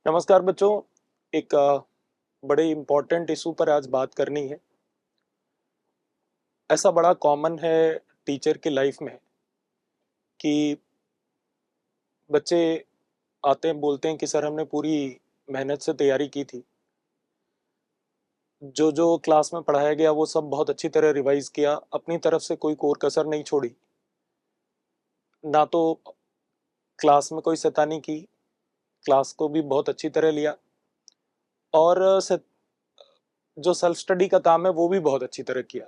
नमस्कार बच्चों। एक बड़े इम्पोर्टेंट इशू पर आज बात करनी है। ऐसा बड़ा कॉमन है टीचर की लाइफ में कि बच्चे आते हैं बोलते हैं कि सर हमने पूरी मेहनत से तैयारी की थी, जो जो क्लास में पढ़ाया गया वो सब बहुत अच्छी तरह रिवाइज किया, अपनी तरफ से कोई कोर कसर नहीं छोड़ी, ना तो क्लास में कोई शैतानी की, क्लास को भी बहुत अच्छी तरह लिया और जो सेल्फ स्टडी का काम है वो भी बहुत अच्छी तरह किया।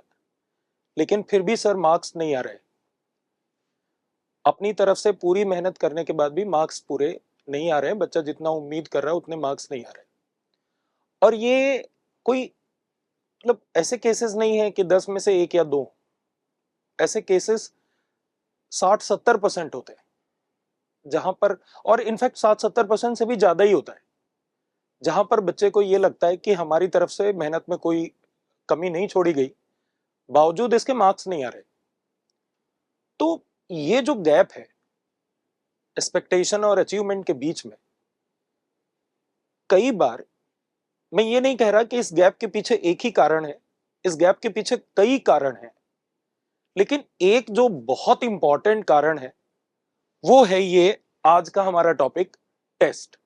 लेकिन फिर भी सर मार्क्स नहीं आ रहे। अपनी तरफ से पूरी मेहनत करने के बाद भी मार्क्स पूरे नहीं आ रहे हैं, बच्चा जितना उम्मीद कर रहा है उतने मार्क्स नहीं आ रहे। और ये कोई मतलब ऐसे केसेस नहीं है कि 10 में से एक या दो, ऐसे केसेस 60-70% होते हैं जहां पर, और इनफैक्ट 60-70% से भी ज्यादा ही होता है, जहां पर बच्चे को ये लगता है कि हमारी तरफ से मेहनत में कोई कमी नहीं छोड़ी गई, बावजूद इसके मार्क्स नहीं आ रहे। तो ये जो गैप है एक्सपेक्टेशन और अचीवमेंट के बीच में, कई बार, मैं ये नहीं कह रहा कि इस गैप के पीछे एक ही कारण है, इस गैप के पीछे कई कारण हैं, लेकिन एक जो बहुत इंपॉर्टेंट कारण है वो है ये आज का हमारा टॉपिक, टेस्ट।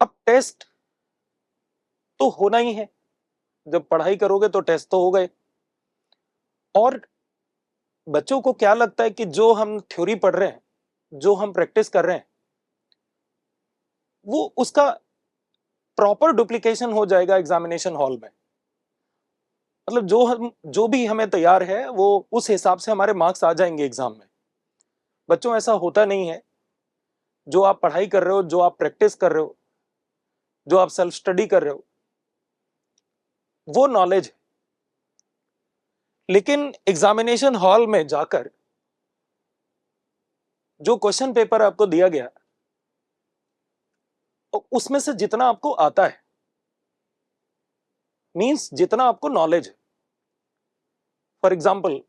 अब टेस्ट तो होना ही है, जब पढ़ाई करोगे तो टेस्ट तो हो गए। और बच्चों को क्या लगता है कि जो हम थ्योरी पढ़ रहे हैं, जो हम प्रैक्टिस कर रहे हैं, वो उसका प्रॉपर डुप्लीकेशन हो जाएगा एग्जामिनेशन हॉल में। मतलब जो भी हमें तैयार है वो उस हिसाब से हमारे मार्क्स आ जाएंगे एग्जाम में। बच्चों ऐसा होता नहीं है। जो आप पढ़ाई कर रहे हो, जो आप प्रैक्टिस कर रहे हो, जो आप सेल्फ स्टडी कर रहे हो, वो नॉलेज है। लेकिन एग्जामिनेशन हॉल में जाकर जो क्वेश्चन पेपर आपको दिया गया, उसमें से जितना आपको आता है, मींस जितना आपको नॉलेज है। फॉर एग्जांपल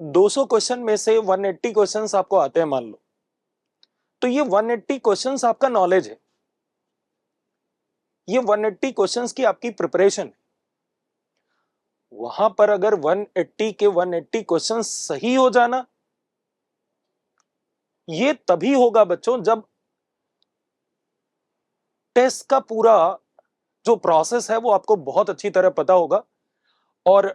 200 क्वेश्चन में से 180 क्वेश्चंस आपको आते हैं मान लो, तो ये 180 क्वेश्चंस आपका नॉलेज है, ये 180 क्वेश्चंस की आपकी प्रिपरेशन है। वहां पर अगर 180 के 180 क्वेश्चंस सही हो जाना, ये तभी होगा बच्चों जब टेस्ट का पूरा जो प्रोसेस है वो आपको बहुत अच्छी तरह पता होगा। और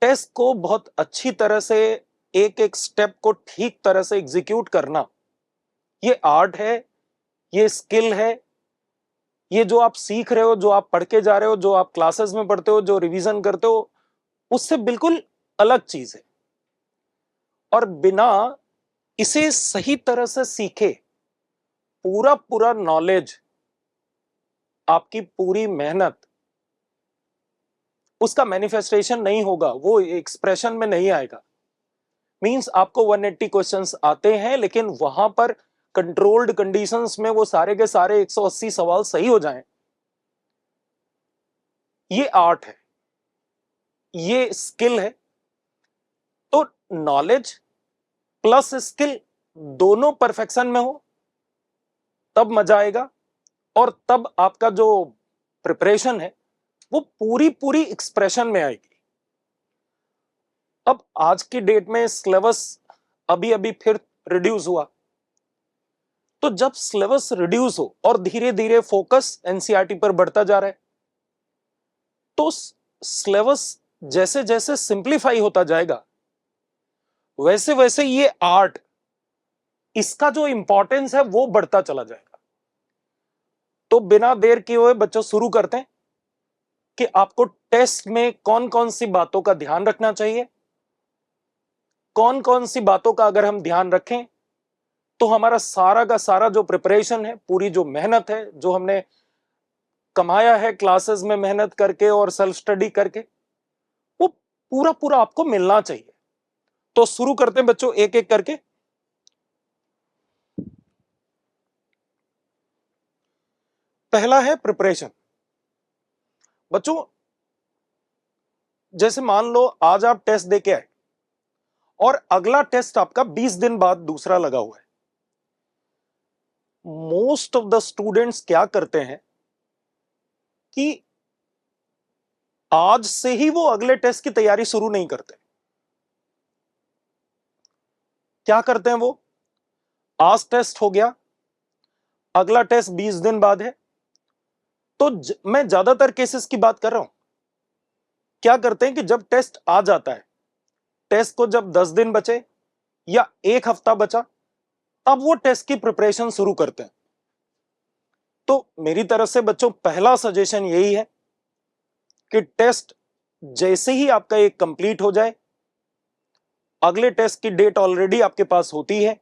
टेस्ट को बहुत अच्छी तरह से, एक एक स्टेप को ठीक तरह से एग्जीक्यूट करना, ये आर्ट है, ये स्किल है। ये जो आप सीख रहे हो, जो आप पढ़ के जा रहे हो, जो आप क्लासेस में पढ़ते हो, जो रिवीजन करते हो, उससे बिल्कुल अलग चीज है। और बिना इसे सही तरह से सीखे, पूरा पूरा नॉलेज, आपकी पूरी मेहनत, उसका मैनिफेस्टेशन नहीं होगा, वो एक्सप्रेशन में नहीं आएगा। मींस आपको 180 क्वेश्चंस आते हैं, लेकिन वहां पर कंट्रोल्ड कंडीशंस में वो सारे के सारे 180 सवाल सही हो जाएं, ये आर्ट है, ये स्किल है। तो नॉलेज प्लस स्किल दोनों परफेक्शन में हो तब मजा आएगा, और तब आपका जो प्रिपरेशन है वो पूरी पूरी एक्सप्रेशन में आएगी। अब आज की डेट में सिलेबस अभी अभी फिर रिड्यूस हुआ, तो जब सिलेबस रिड्यूस हो और धीरे धीरे फोकस एनसीईआरटी पर बढ़ता जा रहा है, तो सिलेबस जैसे जैसे सिंप्लीफाई होता जाएगा, वैसे वैसे ये आर्ट, इसका जो इंपॉर्टेंस है वो बढ़ता चला जाएगा। तो बिना देर किए हुए बच्चों शुरू करते हैं कि आपको टेस्ट में कौन कौन सी बातों का ध्यान रखना चाहिए। कौन कौन सी बातों का अगर हम ध्यान रखें तो हमारा सारा का सारा जो प्रिपरेशन है, पूरी जो मेहनत है, जो हमने कमाया है क्लासेस में मेहनत करके और सेल्फ स्टडी करके, वो पूरा पूरा आपको मिलना चाहिए। तो शुरू करते हैं बच्चों एक एक करके। पहला है प्रिपरेशन। बच्चों जैसे मान लो आज आप टेस्ट दे के आए और अगला टेस्ट आपका 20 दिन बाद दूसरा लगा हुआ है, मोस्ट ऑफ द स्टूडेंट्स क्या करते हैं कि आज से ही वो अगले टेस्ट की तैयारी शुरू नहीं करते। क्या करते हैं वो, आज टेस्ट हो गया, अगला टेस्ट 20 दिन बाद है, तो मैं ज्यादातर केसेस की बात कर रहा हूं। क्या करते हैं कि जब टेस्ट आ जाता है, टेस्ट को जब 10 दिन बचे या एक हफ्ता बचा, अब वो टेस्ट की प्रिपरेशन शुरू करते हैं। तो मेरी तरफ से बच्चों पहला सजेशन यही है कि टेस्ट जैसे ही आपका एक कंप्लीट हो जाए, अगले टेस्ट की डेट ऑलरेडी आपके पास होती है,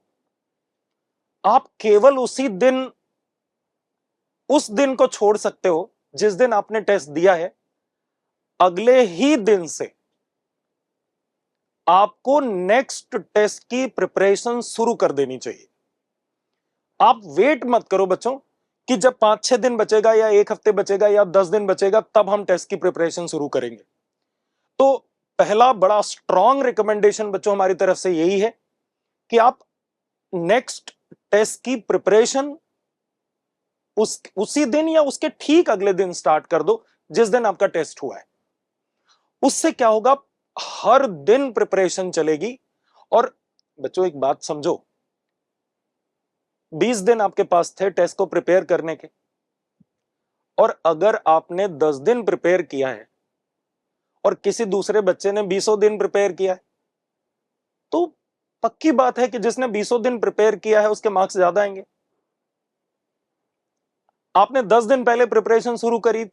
आप केवल उसी दिन, उस दिन को छोड़ सकते हो जिस दिन आपने टेस्ट दिया है। अगले ही दिन से आपको नेक्स्ट टेस्ट की प्रिपरेशन शुरू कर देनी चाहिए। आप वेट मत करो बच्चों कि जब 5-6 दिन बचेगा या एक हफ्ते बचेगा या 10 दिन बचेगा तब हम टेस्ट की प्रिपरेशन शुरू करेंगे। तो पहला बड़ा स्ट्रॉन्ग रिकमेंडेशन बच्चों हमारी तरफ से यही है कि आप नेक्स्ट टेस्ट की प्रिपरेशन उसी दिन या उसके ठीक अगले दिन स्टार्ट कर दो जिस दिन आपका टेस्ट हुआ है। उससे क्या होगा, हर दिन प्रिपरेशन चलेगी। और बच्चों एक बात समझो, 20 दिन आपके पास थे टेस्ट को प्रिपेयर करने के, और अगर आपने 10 दिन प्रिपेयर किया है और किसी दूसरे बच्चे ने 20 दिन प्रिपेयर किया है, तो पक्की बात है कि जिसने 20 दिन प्रिपेयर किया है उसके मार्क्स ज्यादा आएंगे। आपने 10 दिन पहले प्रिपरेशन शुरू करी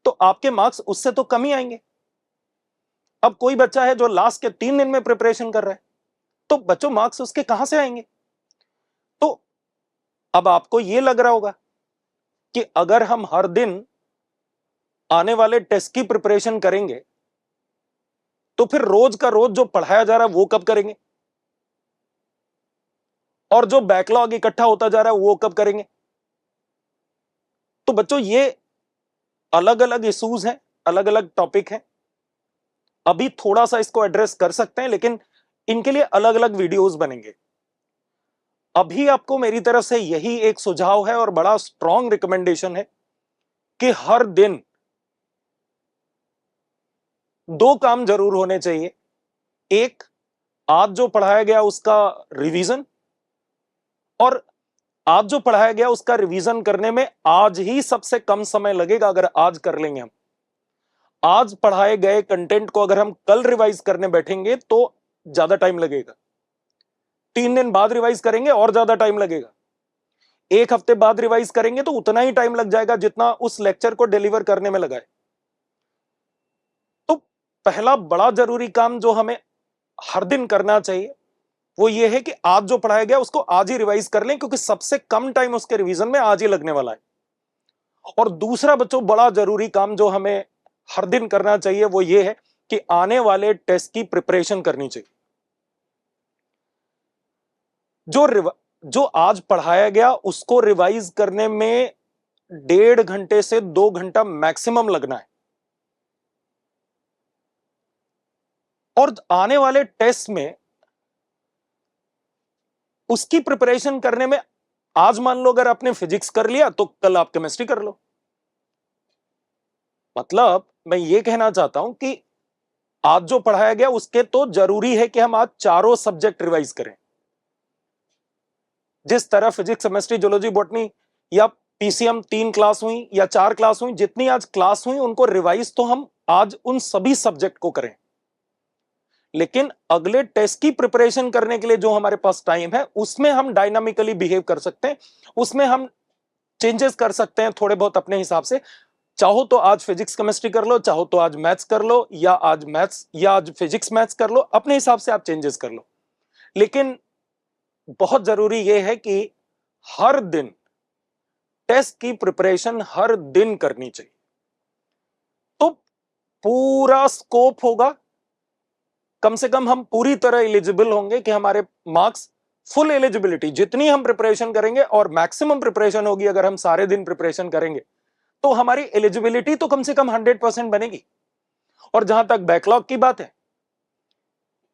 तो आपके मार्क्स उससे तो कम ही आएंगे। अब कोई बच्चा है जो लास्ट के 3 दिन में प्रिपरेशन कर रहा है, तो बच्चों मार्क्स उसके कहां से आएंगे। तो अब आपको यह लग रहा होगा कि अगर हम हर दिन आने वाले टेस्ट की प्रिपरेशन करेंगे तो फिर रोज का रोज जो पढ़ाया जा रहा है वो कब करेंगे, और जो बैकलॉग इकट्ठा होता जा रहा है वो कब करेंगे। तो बच्चों ये अलग अलग इश्यूज हैं, अलग अलग टॉपिक हैं। अभी थोड़ा सा इसको एड्रेस कर सकते हैं, लेकिन इनके लिए अलग अलग वीडियोस बनेंगे। अभी आपको मेरी तरफ से यही एक सुझाव है और बड़ा स्ट्रॉन्ग रिकमेंडेशन है कि हर दिन 2 काम जरूर होने चाहिए। एक, आज जो पढ़ाया गया उसका रिवीजन, और आज जो पढ़ाया गया उसका रिवीजन करने में आज ही सबसे कम समय लगेगा। अगर आज कर लेंगे हम, आज पढ़ाए गए कंटेंट को अगर हम कल रिवाइज करने बैठेंगे तो ज्यादा टाइम लगेगा। 3 दिन बाद रिवाइज करेंगे और ज्यादा टाइम लगेगा। एक हफ्ते बाद रिवाइज करेंगे तो उतना ही टाइम लग जाएगा जितना उस लेक्चर को डिलीवर करने में लगा है। तो पहला बड़ा जरूरी काम जो हमें हर दिन करना चाहिए वो ये है कि आज जो पढ़ाया गया उसको आज ही रिवाइज कर लें, क्योंकि सबसे कम टाइम उसके रिवीजन में आज ही लगने वाला है। और दूसरा बच्चों बड़ा जरूरी काम जो हमें हर दिन करना चाहिए वो ये है कि आने वाले टेस्ट की प्रिपरेशन करनी चाहिए। जो आज पढ़ाया गया उसको रिवाइज करने में 1.5 घंटे से 2 घंटा मैक्सिमम लगना है। और आने वाले टेस्ट में उसकी प्रिपरेशन करने में, आज मान लो अगर आपने फिजिक्स कर लिया तो कल आप केमिस्ट्री कर लो। मतलब मैं ये कहना चाहता हूं कि आज जो पढ़ाया गया उसके तो जरूरी है कि हम आज चारों सब्जेक्ट रिवाइज करें। जिस तरह फिजिक्स, केमिस्ट्री, जूलॉजी, बॉटनी या पीसीएम 3 क्लास हुई या 4 क्लास हुई, जितनी आज क्लास हुई उनको रिवाइज तो हम आज उन सभी सब्जेक्ट को करें। लेकिन अगले टेस्ट की प्रिपरेशन करने के लिए जो हमारे पास टाइम है उसमें हम डायनामिकली बिहेव कर सकते हैं, उसमें हम चेंजेस कर सकते हैं थोड़े बहुत अपने हिसाब से। चाहो तो आज फिजिक्स केमिस्ट्री कर लो, चाहो तो आज मैथ्स कर लो, या आज मैथ्स या आज फिजिक्स मैथ्स कर लो, अपने हिसाब से आप चेंजेस कर लो। लेकिन बहुत जरूरी यह है कि हर दिन टेस्ट की प्रिपरेशन हर दिन करनी चाहिए। तो पूरा स्कोप होगा, कम से कम हम पूरी तरह एलिजिबल होंगे कि हमारे मार्क्स, फुल एलिजिबिलिटी जितनी हम प्रिपरेशन करेंगे और मैक्सिमम प्रिपरेशन होगी अगर हम सारे दिन प्रिपरेशन करेंगे तो हमारी एलिजिबिलिटी तो कम से कम 100% बनेगी। और जहां तक बैकलॉग की बात है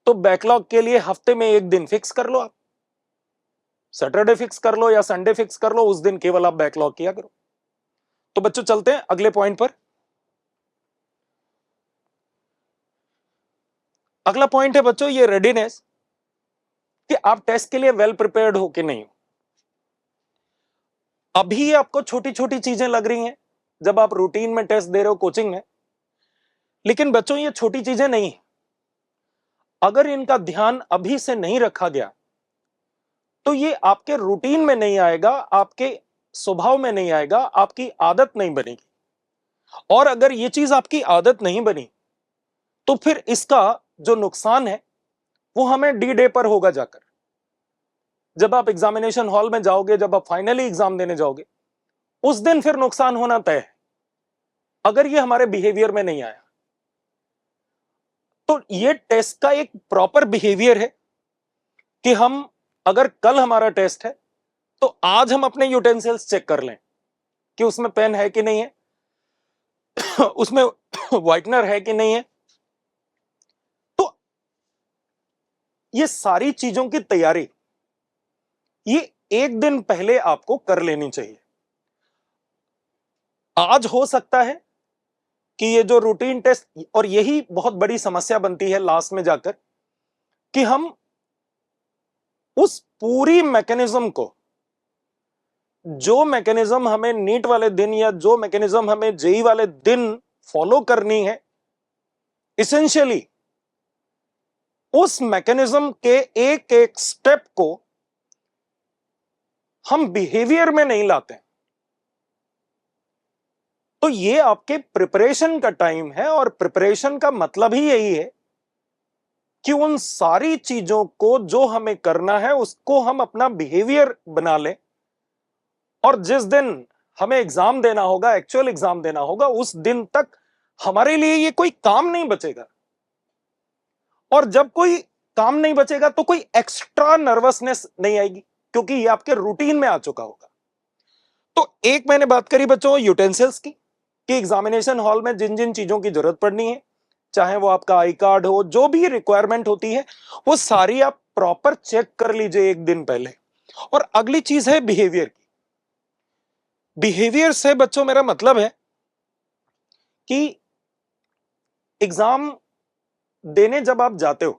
तो बैकलॉग के लिए हफ्ते में 1 दिन फिक्स कर लो आप। सैटरडे फिक्स कर लो या संडे फिक्स कर लो, उस दिन केवल आप बैकलॉग किया करो। तो बच्चों चलते हैं अगले पॉइंट पर। अगला पॉइंट है बच्चों ये रेडीनेस, कि आप टेस्ट के लिए वेल प्रिपेयर्ड हो कि नहीं हो। अभी आपको छोटी छोटी चीजें लग रही हैं जब आप रूटीन में टेस्ट दे रहे हो कोचिंग में, लेकिन बच्चों ये छोटी चीजें नहीं है। अगर इनका ध्यान अभी से नहीं रखा गया तो ये आपके रूटीन में नहीं आएगा, आपके स्वभाव में नहीं आएगा, आपकी आदत नहीं बनेगी। और अगर ये चीज आपकी आदत नहीं बनी तो फिर इसका जो नुकसान है वो हमें डी डे पर होगा जाकर। जब आप एग्जामिनेशन हॉल में जाओगे, जब आप फाइनली एग्जाम देने जाओगे, उस दिन फिर नुकसान होना तय है अगर ये हमारे बिहेवियर में नहीं आया। तो ये टेस्ट का एक प्रॉपर बिहेवियर है कि हम, अगर कल हमारा टेस्ट है तो आज हम अपने यूटेंसिल्स चेक कर लें कि उसमें पेन है कि नहीं है उसमें व्हाइटनर है कि नहीं है। तो ये सारी चीजों की तैयारी ये एक दिन पहले आपको कर लेनी चाहिए। आज हो सकता है कि ये जो रूटीन टेस्ट, और यही बहुत बड़ी समस्या बनती है लास्ट में जाकर, कि हम उस पूरी मैकेनिज्म को, जो मैकेनिज्म हमें नीट वाले दिन या जो मैकेनिज्म हमें जेई वाले दिन फॉलो करनी है, इसेंशियली उस मैकेनिज्म के एक एक स्टेप को हम बिहेवियर में नहीं लाते। तो ये आपके प्रिपरेशन का टाइम है, और प्रिपरेशन का मतलब ही यही है कि उन सारी चीजों को जो हमें करना है उसको हम अपना बिहेवियर बना लें, और जिस दिन हमें एग्जाम देना होगा, एक्चुअल एग्जाम देना होगा, उस दिन तक हमारे लिए ये कोई काम नहीं बचेगा। और जब कोई काम नहीं बचेगा तो कोई एक्स्ट्रा नर्वसनेस नहीं आएगी, क्योंकि ये आपके रूटीन में आ चुका होगा। तो एक मैंने बात करी बच्चों यूटेंसिल्स की, कि एग्जामिनेशन हॉल में जिन जिन चीजों की जरूरत पड़नी है, चाहे वो आपका आई कार्ड हो, जो भी रिक्वायरमेंट होती है वो सारी आप प्रॉपर चेक कर लीजिए एक दिन पहले। और अगली चीज है बिहेवियर की। बिहेवियर से बच्चों मेरा मतलब है कि एग्जाम देने जब आप जाते हो,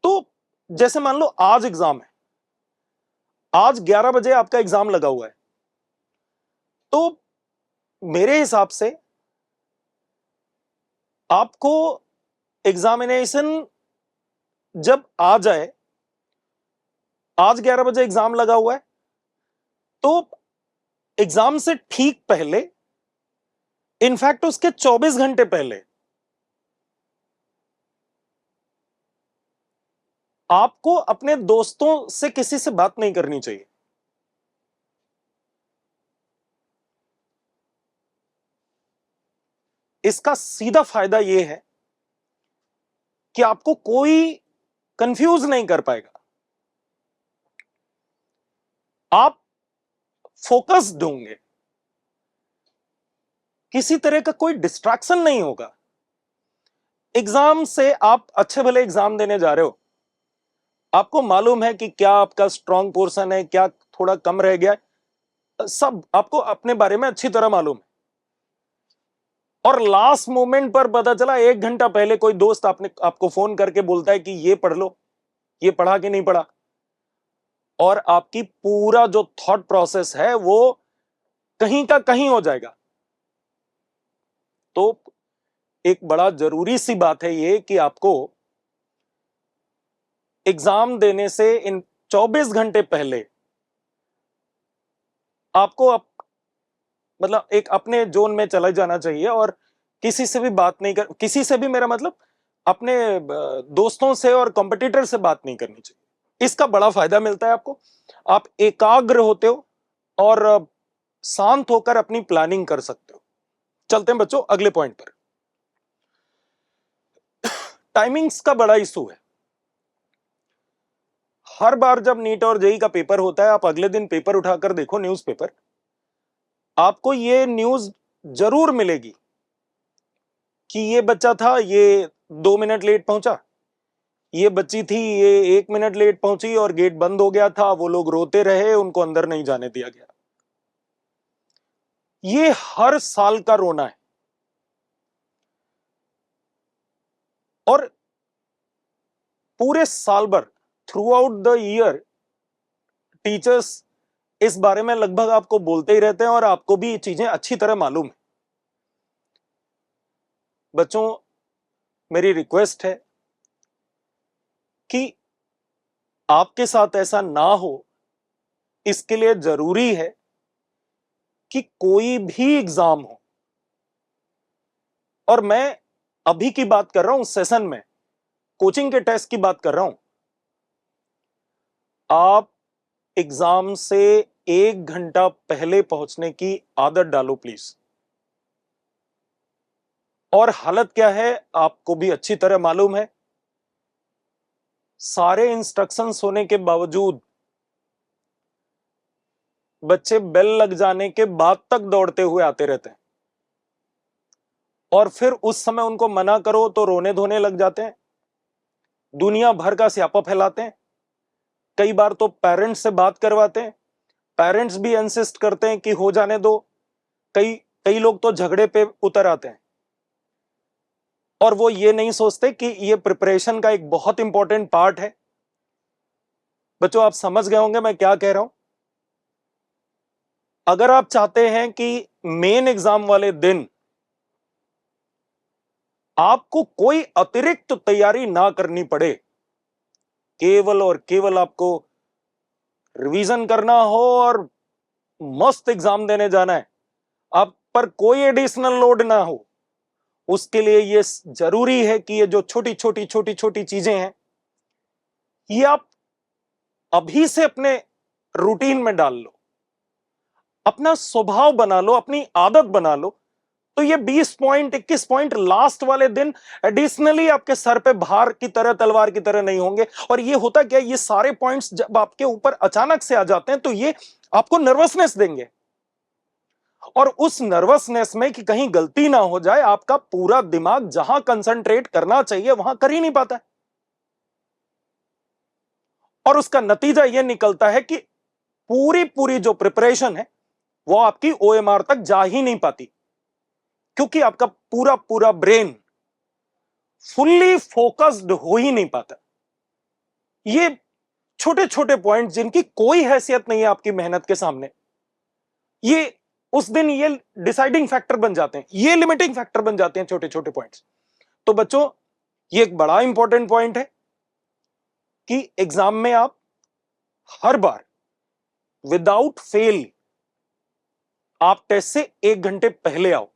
तो जैसे मान लो आज एग्जाम है, आज 11 बजे आपका एग्जाम लगा हुआ है, तो मेरे हिसाब से आपको एग्जामिनेशन जब आ जाए, आज 11 बजे एग्जाम लगा हुआ है, तो एग्जाम से ठीक पहले, इनफैक्ट उसके 24 घंटे पहले, आपको अपने दोस्तों से किसी से बात नहीं करनी चाहिए। इसका सीधा फायदा यह है कि आपको कोई कंफ्यूज नहीं कर पाएगा, आप फोकस्ड होंगे, किसी तरह का कोई डिस्ट्रैक्शन नहीं होगा। एग्जाम से आप अच्छे भले एग्जाम देने जा रहे हो, आपको मालूम है कि क्या आपका स्ट्रांग पोर्शन है, क्या थोड़ा कम रह गया है, सब आपको अपने बारे में अच्छी तरह मालूम है। और लास्ट मोमेंट पर पता चला, एक घंटा पहले कोई दोस्त आपको फोन करके बोलता है कि ये पढ़ लो, ये पढ़ा कि नहीं पढ़ा, और आपकी पूरा जो थॉट प्रोसेस है वो कहीं का कहीं हो जाएगा। तो एक बड़ा जरूरी सी बात है ये कि आपको एग्जाम देने से इन 24 घंटे पहले आपको मतलब एक अपने जोन में चला जाना चाहिए, और किसी से भी बात नहीं किसी से भी, मेरा मतलब अपने दोस्तों से और कॉम्पिटिटर से बात नहीं करनी चाहिए। इसका बड़ा फायदा मिलता है आपको, आप एकाग्र होते हो और शांत होकर अपनी प्लानिंग कर सकते हो। चलते हैं बच्चों अगले पॉइंट पर। टाइमिंग्स का बड़ा इशू है। हर बार जब नीट और जेई का पेपर होता है, आप अगले दिन पेपर उठाकर देखो न्यूज़पेपर, आपको ये न्यूज जरूर मिलेगी कि ये बच्चा था, ये 2 मिनट लेट पहुंचा, ये बच्ची थी, ये 1 मिनट लेट पहुंची और गेट बंद हो गया था, वो लोग रोते रहे, उनको अंदर नहीं जाने दिया गया। ये हर साल का रोना है। और पूरे साल भर, through out the year, teachers इस बारे में लगभग आपको बोलते ही रहते हैं और आपको भी ये चीजें अच्छी तरह मालूम है। बच्चों, मेरी रिक्वेस्ट है कि आपके साथ ऐसा ना हो, इसके लिए जरूरी है कि कोई भी एग्जाम हो, और मैं अभी की बात कर रहा हूं, सेशन में कोचिंग के टेस्ट की बात कर रहा हूं, आप एग्जाम से 1 घंटा पहले पहुंचने की आदत डालो प्लीज। और हालत क्या है आपको भी अच्छी तरह मालूम है। सारे इंस्ट्रक्शंस होने के बावजूद बच्चे बेल लग जाने के बाद तक दौड़ते हुए आते रहते हैं, और फिर उस समय उनको मना करो तो रोने धोने लग जाते हैं, दुनिया भर का स्यापा फैलाते हैं। कई बार तो पेरेंट्स से बात करवाते हैं, पेरेंट्स भी इंसिस्ट करते हैं कि हो जाने दो। कई कई लोग तो झगड़े पे उतर आते हैं, और वो ये नहीं सोचते कि ये प्रिपरेशन का एक बहुत इंपॉर्टेंट पार्ट है। बच्चों, आप समझ गए होंगे मैं क्या कह रहा हूं। अगर आप चाहते हैं कि मेन एग्जाम वाले दिन आपको कोई अतिरिक्त तैयारी ना करनी पड़े, केवल और केवल आपको रिवीजन करना हो और मस्त एग्जाम देने जाना है, आप पर कोई एडिशनल लोड ना हो, उसके लिए ये जरूरी है कि ये जो छोटी छोटी छोटी छोटी चीजें हैं, ये आप अभी से अपने रूटीन में डाल लो, अपना स्वभाव बना लो, अपनी आदत बना लो। तो ये 20 पॉइंट 21 पॉइंट लास्ट वाले दिन एडिशनली आपके सर पे भार की तरह, तलवार की तरह नहीं होंगे। और ये होता क्या, ये सारे पॉइंट्स जब आपके ऊपर अचानक से आ जाते हैं तो ये आपको नर्वसनेस देंगे, और उस नर्वसनेस में कि कहीं गलती ना हो जाए, आपका पूरा दिमाग जहां कंसंट्रेट करना चाहिए वहां कर ही नहीं पाता है। और उसका नतीजा यह निकलता है कि पूरी पूरी जो प्रिपरेशन है वो आपकी ओएमआर तक जा ही नहीं पाती, क्योंकि आपका पूरा पूरा ब्रेन फुल्ली फोकस्ड हो ही नहीं पाता। ये छोटे छोटे पॉइंट जिनकी कोई हैसियत नहीं है आपकी मेहनत के सामने, ये उस दिन ये डिसाइडिंग फैक्टर बन जाते हैं, ये लिमिटिंग फैक्टर बन जाते हैं छोटे छोटे पॉइंट्स। तो बच्चों, ये एक बड़ा इंपॉर्टेंट पॉइंट है कि एग्जाम में आप हर बार विदाउट फेल आप टेस्ट से 1 घंटे पहले आओ।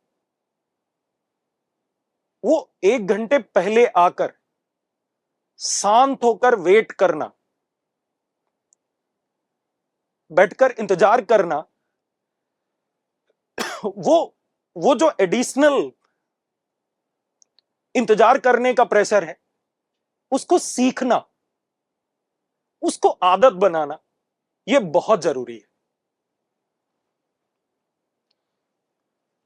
वो 1 घंटे पहले आकर शांत होकर वेट करना, बैठकर इंतजार करना, वो वो जो एडिशनल इंतजार करने का प्रेशर है, उसको सीखना, उसको आदत बनाना, यह बहुत जरूरी है।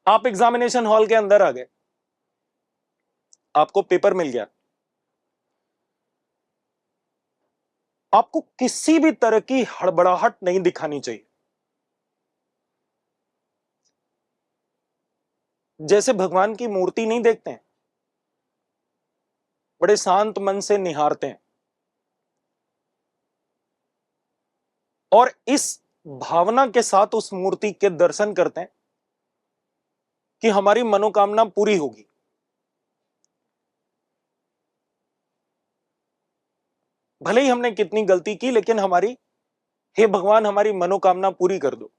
आप एग्जामिनेशन हॉल के अंदर आ गए, आपको पेपर मिल गया, आपको किसी भी तरह की हड़बड़ाहट नहीं दिखानी चाहिए। जैसे भगवान की मूर्ति नहीं देखते हैं, बड़े शांत मन से निहारते हैं, और इस भावना के साथ उस मूर्ति के दर्शन करते हैं कि हमारी मनोकामना पूरी होगी। भले ही हमने कितनी गलती की, लेकिन हमारी, हे भगवान, हमारी मनोकामना पूरी कर दो।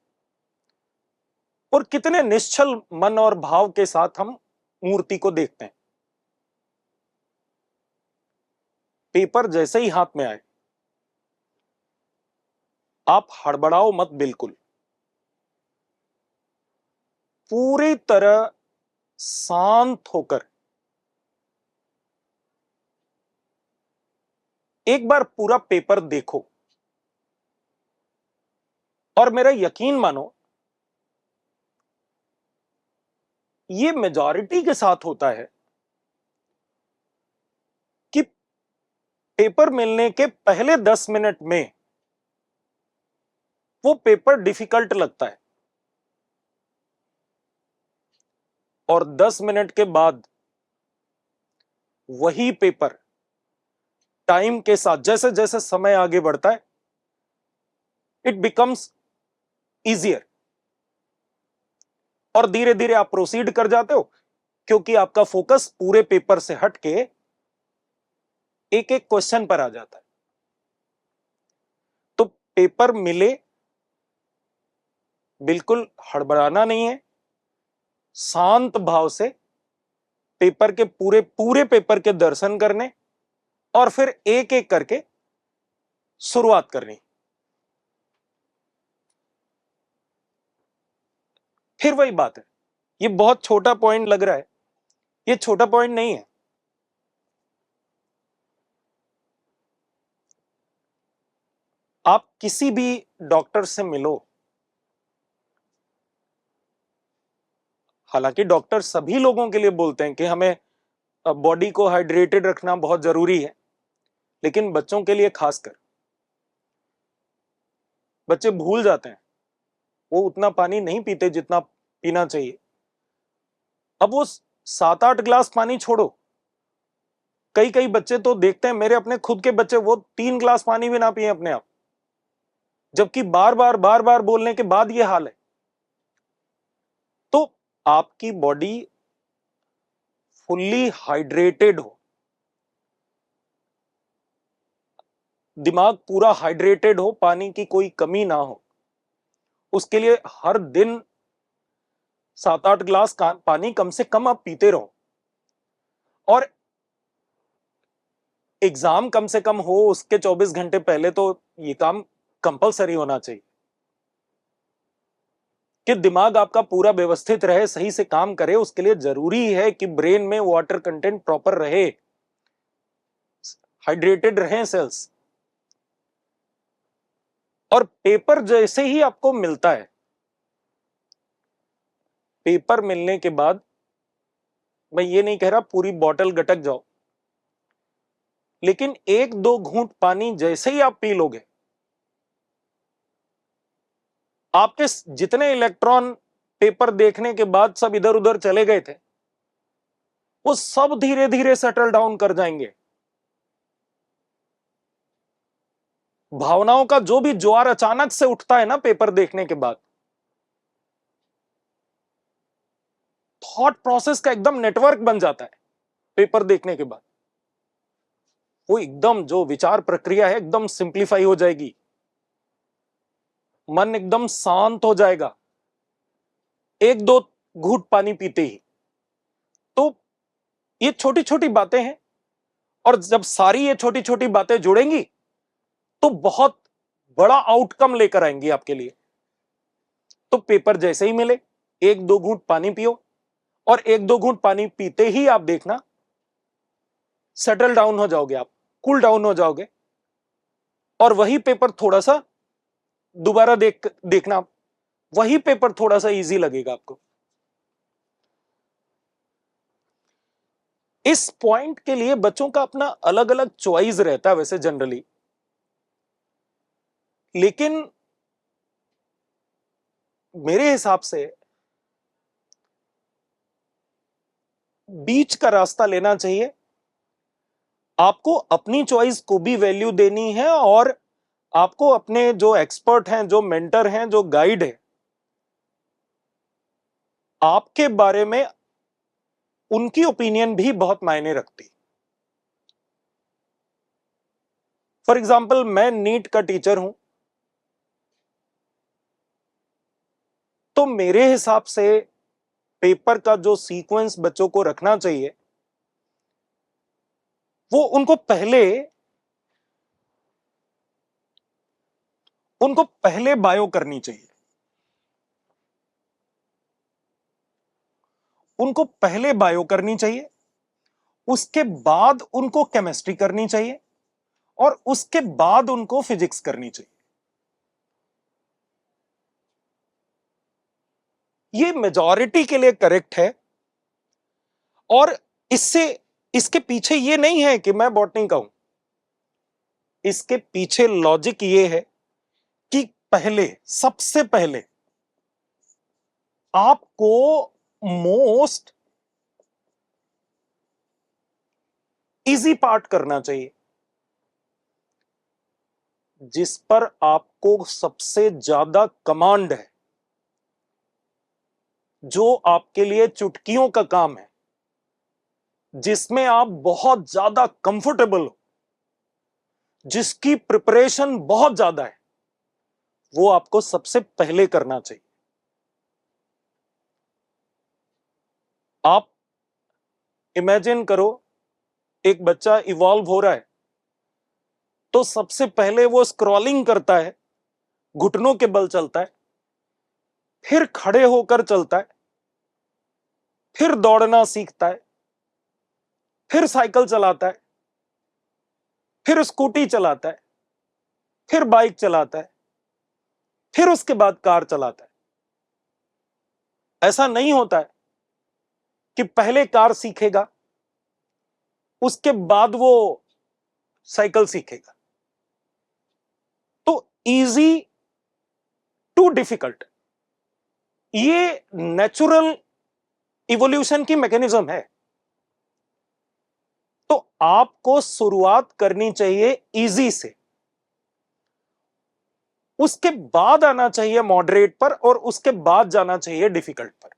और कितने निश्चल मन और भाव के साथ हम मूर्ति को देखते हैं। पेपर जैसे ही हाथ में आए, आप हड़बड़ाओ मत बिल्कुल, पूरी तरह शांत होकर एक बार पूरा पेपर देखो, और मेरा यकीन मानो, ये मेजॉरिटी के साथ होता है कि पेपर मिलने के पहले 10 मिनट में वो पेपर डिफिकल्ट लगता है, और 10 मिनट के बाद वही पेपर टाइम के साथ, जैसे जैसे समय आगे बढ़ता है, इट बिकम्स इजियर, और धीरे धीरे आप प्रोसीड कर जाते हो, क्योंकि आपका फोकस पूरे पेपर से हटके एक एक क्वेश्चन पर आ जाता है। तो पेपर मिले, बिल्कुल हड़बड़ाना नहीं है, शांत भाव से पेपर के पूरे पूरे पेपर के दर्शन करने, और फिर एक एक करके शुरुआत करनी। फिर वही बात है, ये बहुत छोटा पॉइंट लग रहा है, ये छोटा पॉइंट नहीं है। आप किसी भी डॉक्टर से मिलो, हालांकि डॉक्टर सभी लोगों के लिए बोलते हैं कि हमें बॉडी को हाइड्रेटेड रखना बहुत जरूरी है, लेकिन बच्चों के लिए खासकर, बच्चे भूल जाते हैं, वो उतना पानी नहीं पीते जितना पीना चाहिए। अब वो 7-8 गिलास पानी छोड़ो, कई कई बच्चे तो देखते हैं, मेरे अपने खुद के बच्चे, वो 3 गिलास पानी भी ना पिए अपने आप, जबकि बार बार बोलने के बाद ये हाल है। तो आपकी बॉडी फुल्ली हाइड्रेटेड हो, दिमाग पूरा हाइड्रेटेड हो, पानी की कोई कमी ना हो, उसके लिए हर दिन 7-8 गिलास पानी कम से कम आप पीते रहो। और एग्जाम कम से कम हो उसके 24 घंटे पहले तो ये काम कंपलसरी होना चाहिए, कि दिमाग आपका पूरा व्यवस्थित रहे, सही से काम करे। उसके लिए जरूरी है कि ब्रेन में वाटर कंटेंट प्रॉपर रहे, हाइड्रेटेड रहे सेल्स। और पेपर जैसे ही आपको मिलता है, पेपर मिलने के बाद, मैं ये नहीं कह रहा पूरी बोतल गटक जाओ, लेकिन 1-2 घूंट पानी जैसे ही आप पी लोगे, आपके जितने इलेक्ट्रॉन पेपर देखने के बाद सब इधर उधर चले गए थे, वो सब धीरे धीरे सेटल डाउन कर जाएंगे। भावनाओं का जो भी ज्वार अचानक से उठता है ना पेपर देखने के बाद, थॉट प्रोसेस का एकदम नेटवर्क बन जाता है पेपर देखने के बाद। वो एकदम जो विचार प्रक्रिया है एकदम सिंप्लीफाई हो जाएगी, मन एकदम शांत हो जाएगा 1-2 घूंट पानी पीते ही। तो ये छोटी छोटी बातें हैं, और जब सारी ये छोटी छोटी बातें जुड़ेंगी तो बहुत बड़ा आउटकम लेकर आएंगी आपके लिए। तो पेपर जैसे ही मिले, 1-2 घूंट पानी पियो, और 1-2 घूंट पानी पीते ही आप देखना सेटल डाउन हो जाओगे, आप कूल डाउन हो जाओगे, और वही पेपर थोड़ा सा दोबारा देखना, वही पेपर थोड़ा सा इजी लगेगा आपको। इस पॉइंट के लिए बच्चों का अपना अलग अलग चॉइस रहता है वैसे जनरली, लेकिन मेरे हिसाब से बीच का रास्ता लेना चाहिए। आपको अपनी चॉइस को भी वैल्यू देनी है, और आपको अपने जो एक्सपर्ट हैं, जो मेंटर हैं, जो गाइड है, आपके बारे में उनकी ओपिनियन भी बहुत मायने रखती। फॉर एग्जाम्पल, मैं नीट का टीचर हूं, तो मेरे हिसाब से पेपर का जो सीक्वेंस बच्चों को रखना चाहिए, वो उनको पहले बायो करनी चाहिए, उनको पहले बायो करनी चाहिए, उसके बाद उनको केमिस्ट्री करनी चाहिए, और उसके बाद उनको फिजिक्स करनी चाहिए। ये मेजॉरिटी के लिए करेक्ट है। और इससे इसके पीछे ये नहीं है कि मैं बॉटनी का हूं, इसके पीछे लॉजिक ये है कि पहले, सबसे पहले आपको मोस्ट इजी पार्ट करना चाहिए, जिस पर आपको सबसे ज्यादा कमांड है, जो आपके लिए चुटकियों का काम है, जिसमें आप बहुत ज्यादा कंफर्टेबल हो, जिसकी प्रिपरेशन बहुत ज्यादा है, वो आपको सबसे पहले करना चाहिए। आप इमेजिन करो, एक बच्चा इवॉल्व हो रहा है, तो सबसे पहले वो स्क्रॉलिंग करता है, घुटनों के बल चलता है, फिर खड़े होकर चलता है, फिर दौड़ना सीखता है, फिर साइकिल चलाता है, फिर स्कूटी चलाता है, फिर बाइक चलाता है, फिर उसके बाद कार चलाता है। ऐसा नहीं होता है कि पहले कार सीखेगा, उसके बाद वो साइकिल सीखेगा। तो इजी टू डिफिकल्ट, ये नेचुरल इवोल्यूशन की मैकेनिज्म है। तो आपको शुरुआत करनी चाहिए इजी से, उसके बाद आना चाहिए मॉडरेट पर, और उसके बाद जाना चाहिए डिफिकल्ट पर।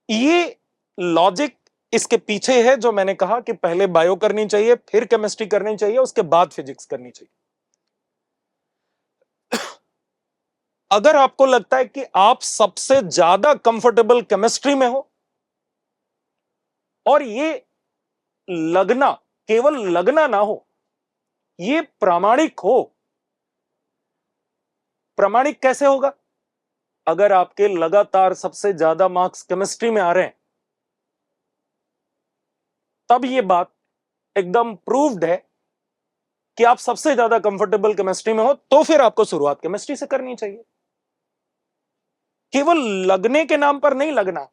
ये लॉजिक इसके पीछे है, जो मैंने कहा कि पहले बायो करनी चाहिए, फिर केमिस्ट्री करनी चाहिए, उसके बाद फिजिक्स करनी चाहिए। अगर आपको लगता है कि आप सबसे ज्यादा कंफर्टेबल केमिस्ट्री में हो, और ये लगना केवल लगना ना हो, ये प्रामाणिक हो। प्रामाणिक कैसे होगा? अगर आपके लगातार सबसे ज्यादा मार्क्स केमिस्ट्री में आ रहे हैं, तब ये बात एकदम प्रूव्ड है कि आप सबसे ज्यादा कंफर्टेबल केमिस्ट्री में हो, तो फिर आपको शुरुआत केमिस्ट्री से करनी चाहिए। केवल लगने के नाम पर नहीं लगना,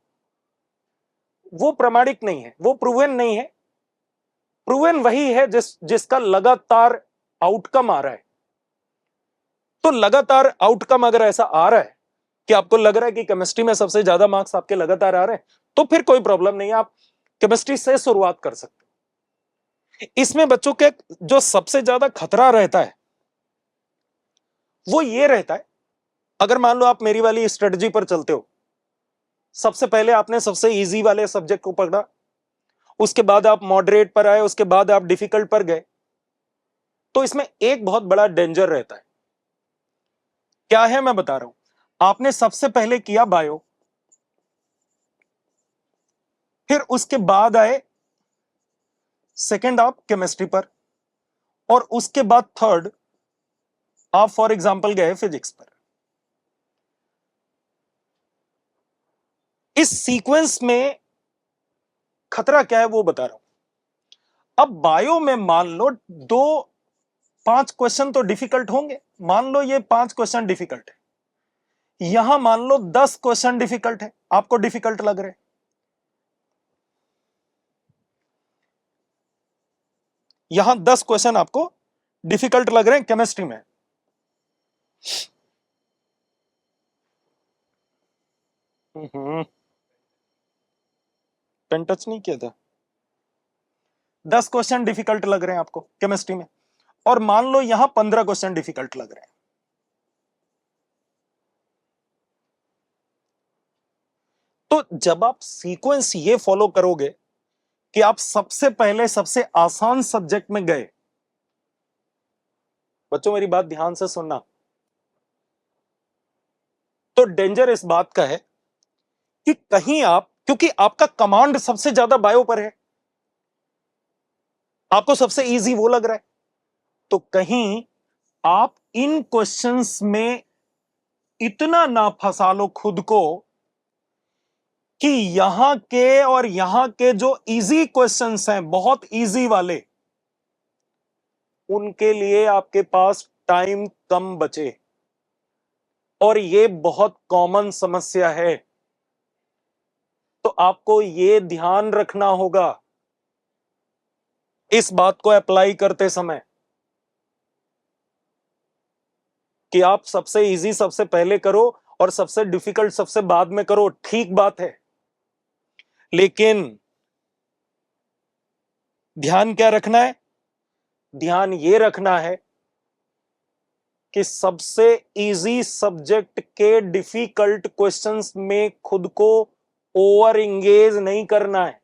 वो प्रामाणिक नहीं है, वो प्रूवन नहीं है। प्रूवन वही है जिसका लगातार आउटकम आ रहा है। तो लगातार आउटकम अगर ऐसा आ रहा है कि आपको लग रहा है कि केमिस्ट्री में सबसे ज्यादा मार्क्स आपके लगातार आ रहे हैं, तो फिर कोई प्रॉब्लम नहीं है, आप केमिस्ट्री से शुरुआत कर सकते हैं। इसमें बच्चों के जो सबसे ज्यादा खतरा रहता है, वो ये रहता है, अगर मान लो आप मेरी वाली स्ट्रेटजी पर चलते हो, सबसे पहले आपने सबसे इजी वाले सब्जेक्ट को पकड़ा, उसके बाद आप मॉडरेट पर आए, उसके बाद आप डिफिकल्ट पर गए, तो इसमें एक बहुत बड़ा डेंजर रहता है। क्या है, मैं बता रहा हूं। आपने सबसे पहले किया बायो, फिर उसके बाद आए सेकंड आप केमिस्ट्री पर, और उसके बाद थर्ड आप फॉर एग्जांपल गए फिजिक्स पर। इस सीक्वेंस में खतरा क्या है वो बता रहा हूं। अब बायो में मान लो 5 क्वेश्चन तो डिफिकल्ट होंगे, मान लो ये 5 क्वेश्चन डिफिकल्ट है, यहां मान लो 10 क्वेश्चन डिफिकल्ट है, आपको डिफिकल्ट लग रहे हैं। यहां 10 क्वेश्चन आपको डिफिकल्ट लग रहे हैं केमिस्ट्री में। पेन टच नहीं किया था। 10 क्वेश्चन डिफिकल्ट लग रहे हैं आपको केमिस्ट्री में, और मान लो यहां 15 क्वेश्चन डिफिकल्ट लग रहे हैं। तो जब आप सीक्वेंस ये फॉलो करोगे कि आप सबसे पहले सबसे आसान सब्जेक्ट में गए, बच्चों मेरी बात ध्यान से सुनना, तो डेंजर इस बात का है कि कहीं आप, क्योंकि आपका कमांड सबसे ज्यादा बायो पर है, आपको सबसे इजी वो लग रहा है, तो कहीं आप इन क्वेश्चंस में इतना ना फंसा लो खुद को कि यहां के और यहां के जो इजी क्वेश्चंस हैं, बहुत इजी वाले, उनके लिए आपके पास टाइम कम बचे। और ये बहुत कॉमन समस्या है। तो आपको ये ध्यान रखना होगा इस बात को अप्लाई करते समय कि आप सबसे इजी सबसे पहले करो और सबसे डिफिकल्ट सबसे बाद में करो, ठीक बात है, लेकिन ध्यान क्या रखना है? ध्यान ये रखना है कि सबसे इजी सब्जेक्ट के डिफिकल्ट क्वेश्चंस में खुद को ओवर इंगेज नहीं करना है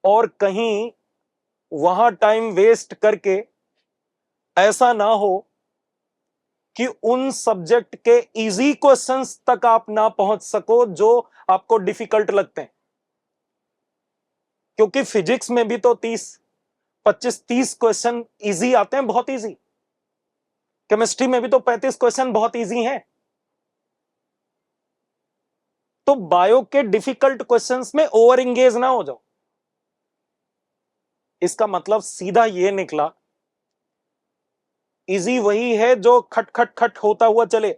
और कहीं वहां टाइम वेस्ट करके ऐसा ना हो कि उन सब्जेक्ट के इजी क्वेश्चंस तक आप ना पहुंच सको जो आपको डिफिकल्ट लगते हैं, क्योंकि फिजिक्स में भी तो 25-30 क्वेश्चन इजी आते हैं, बहुत इजी। केमिस्ट्री में भी तो 35 क्वेश्चन बहुत इजी हैं। तो बायो के डिफिकल्ट क्वेश्चंस में ओवर इंगेज ना हो जाओ। इसका मतलब सीधा यह निकला, इजी वही है जो खट खट खट होता हुआ चले,